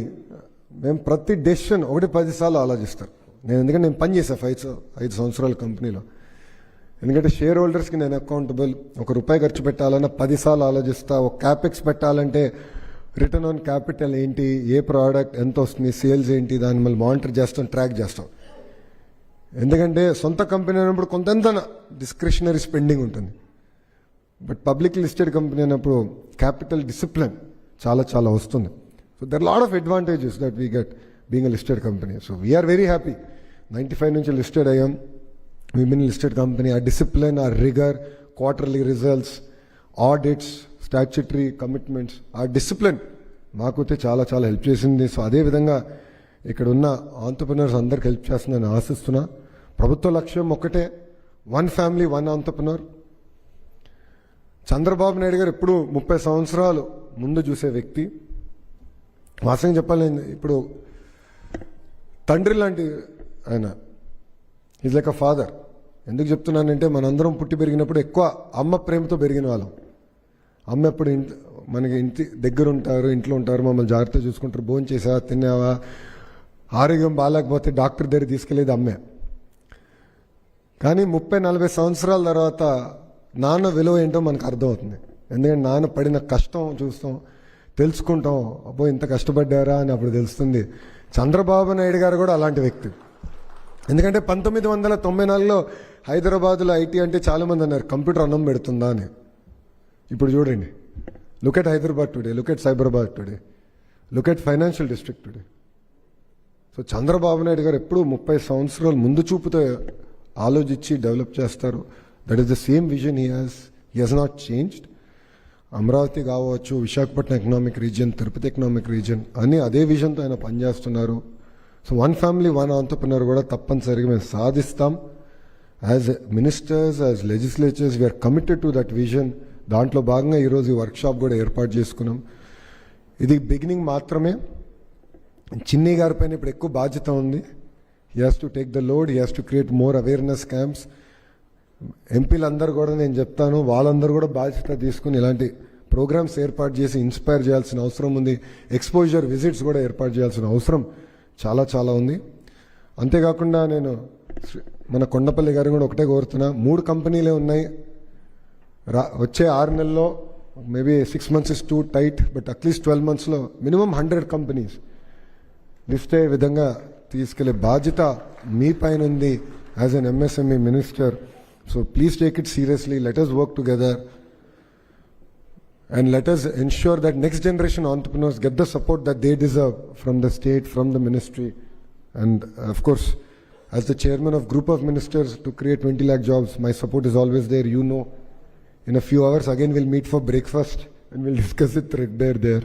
మేము ప్రతి డెసిషన్ 10 సార్లు ఆలోచిస్తాం. ఎందుకంటే నేను పని చేశాను 5 సంవత్సరాల కంపెనీలో. ఎందుకంటే షేర్ హోల్డర్స్కి నేను అకౌంటబుల్. ₹1 ఖర్చు పెట్టాలన్నా 10 సార్లు ఆలోచిస్తా. ఒక క్యాపెక్స్ పెట్టాలంటే రిటర్న్ ఆన్ క్యాపిటల్ ఏంటి, ఏ ప్రోడక్ట్ ఎంత వస్తుంది, సేల్స్ ఏంటి, దాన్ని మళ్ళీ మానిటర్ చేస్తాం, ట్రాక్ చేస్తాం. ఎందుకంటే సొంత కంపెనీ అయినప్పుడు కొంత డిస్క్రిషనరీ స్పెండింగ్ ఉంటుంది. బట్ పబ్లిక్ లిస్టెడ్ కంపెనీ అయినప్పుడు క్యాపిటల్ డిసిప్లిన్ చాలా చాలా వస్తుంది. So there lot of advantages that we get being a listed company. So we are very happy. 95 నుంచి లిస్టెడ్ అయ్యాం. Women listed company. ఆ డిసిప్లిన్, ఆ rigour, quarterly results, audits, statutory commitments, ఆ discipline మాకైతే చాలా చాలా హెల్ప్ చేసింది. సో అదేవిధంగా ఇక్కడ ఉన్న ఆంట్రప్రెనర్స్ అందరికి హెల్ప్ చేస్తుందని ఆశిస్తున్నా. ప్రభుత్వ లక్ష్యం ఒకటే, 1 ఫ్యామిలీ 1 ఆంట్రప్రెనర్. చంద్రబాబు నాయుడు గారు ఎప్పుడు 30 సంవత్సరాలు ముందు చూసే వ్యక్తి. వాస్తవంగా చెప్పాలి, ఇప్పుడు తండ్రి లాంటి ఆయన. Is like a father. ఎందుకు చెప్తున్నానంటే మనందరం పుట్టి పెరిగినప్పుడు ఎక్కువ అమ్మ ప్రేమతో పెరిగిన వాళ్ళం. అమ్మ ఎప్పుడు మనకి ఇంటి దగ్గర ఉంటారు, ఇంట్లో ఉంటారు, మమ్మల్ని జాగ్రత్తగా చూసుకుంటారు. భోజనం చేసావా, తిన్నావా, ఆరోగ్యం బాగాలేకపోతే డాక్టర్ దగ్గర తీసుకెళ్ళేది అమ్మే. కానీ 30-40 సంవత్సరాల తర్వాత నాన్న విలువ ఏంటో మనకు అర్థమవుతుంది. ఎందుకంటే నాన్న పడిన కష్టం చూస్తాం, తెలుసుకుంటాం. అబ్బో ఇంత కష్టపడ్డారా అని అప్పుడు తెలుస్తుంది. చంద్రబాబు నాయుడు గారు కూడా అలాంటి వ్యక్తి. ఎందుకంటే 1994లో హైదరాబాద్లో ఐటీ అంటే చాలామంది అన్నారు కంప్యూటర్ అన్నం పెడుతుందా అని. ఇప్పుడు చూడండి, look at Hyderabad today, look at Cyberabad today, look at financial district today. So Chandrababu Naidu garu ఎప్పుడు 30 సంవత్సరాలు ముందు చూపుతో ఆలోచించి డెవలప్ చేస్తారు. That is the same vision he has not changed. Amaravati కావచ్చు, Visakhapatnam economic region, Tirupati economic region అని అదే విజన్తో ఆయన పనిచేస్తున్నారు. సో 1 ఫ్యామిలీ 1 ఆంట్రప్రెనర్ కూడా తప్పనిసరిగా మేము సాధిస్తాం. As ministers, as legislatures we are committed to that vision. దాంట్లో భాగంగా ఈరోజు ఈ వర్క్షాప్ కూడా ఏర్పాటు చేసుకున్నాం. ఇది బిగినింగ్ మాత్రమే. చిన్ని గారి పైన ఇప్పుడు ఎక్కువ బాధ్యత ఉంది. He has to take the load, he has to create more awareness camps. ఎంపీలందరూ కూడా నేను చెప్తాను, వాళ్ళందరూ కూడా బాధ్యత తీసుకుని ఇలాంటి ప్రోగ్రామ్స్ ఏర్పాటు చేసి ఇన్స్పైర్ చేయాల్సిన అవసరం ఉంది. ఎక్స్పోజర్ విజిట్స్ కూడా ఏర్పాటు చేయాల్సిన అవసరం చాలా చాలా ఉంది. అంతేకాకుండా నేను మన కొండపల్లి గారిని కూడా ఒకటే కోరుతున్నా, 3 కంపెనీలే ఉన్నాయి. వచ్చే 6 నెలల్లో maybe 6 months is too tight, but at least 12 monthsలో మినిమం 100 కంపెనీస్ లిస్ట్ అయ్యే విధంగా తీసుకెళ్లే బాధ్యత మీ పైన ఉంది as an MSME minister. So please take it seriously. Let us work together and let us ensure that next generation entrepreneurs get the support that they deserve from the state, from the ministry, and of course as the chairman of group of ministers to create 20 lakh jobs, my support is always there. You know, in a few hours again we'll meet for breakfast and we'll discuss it threadbare there.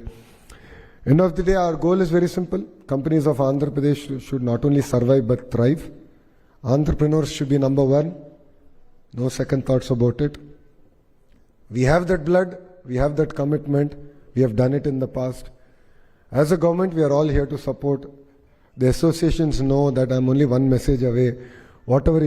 End of the day, our goal is very simple. Companies of Andhra Pradesh should not only survive but thrive. Entrepreneurs should be number 1. No second thoughts about it. We have that blood, we have that commitment, we have done it in the past. As a government, we are all here to support. The associations know that I'm only one message away. Whatever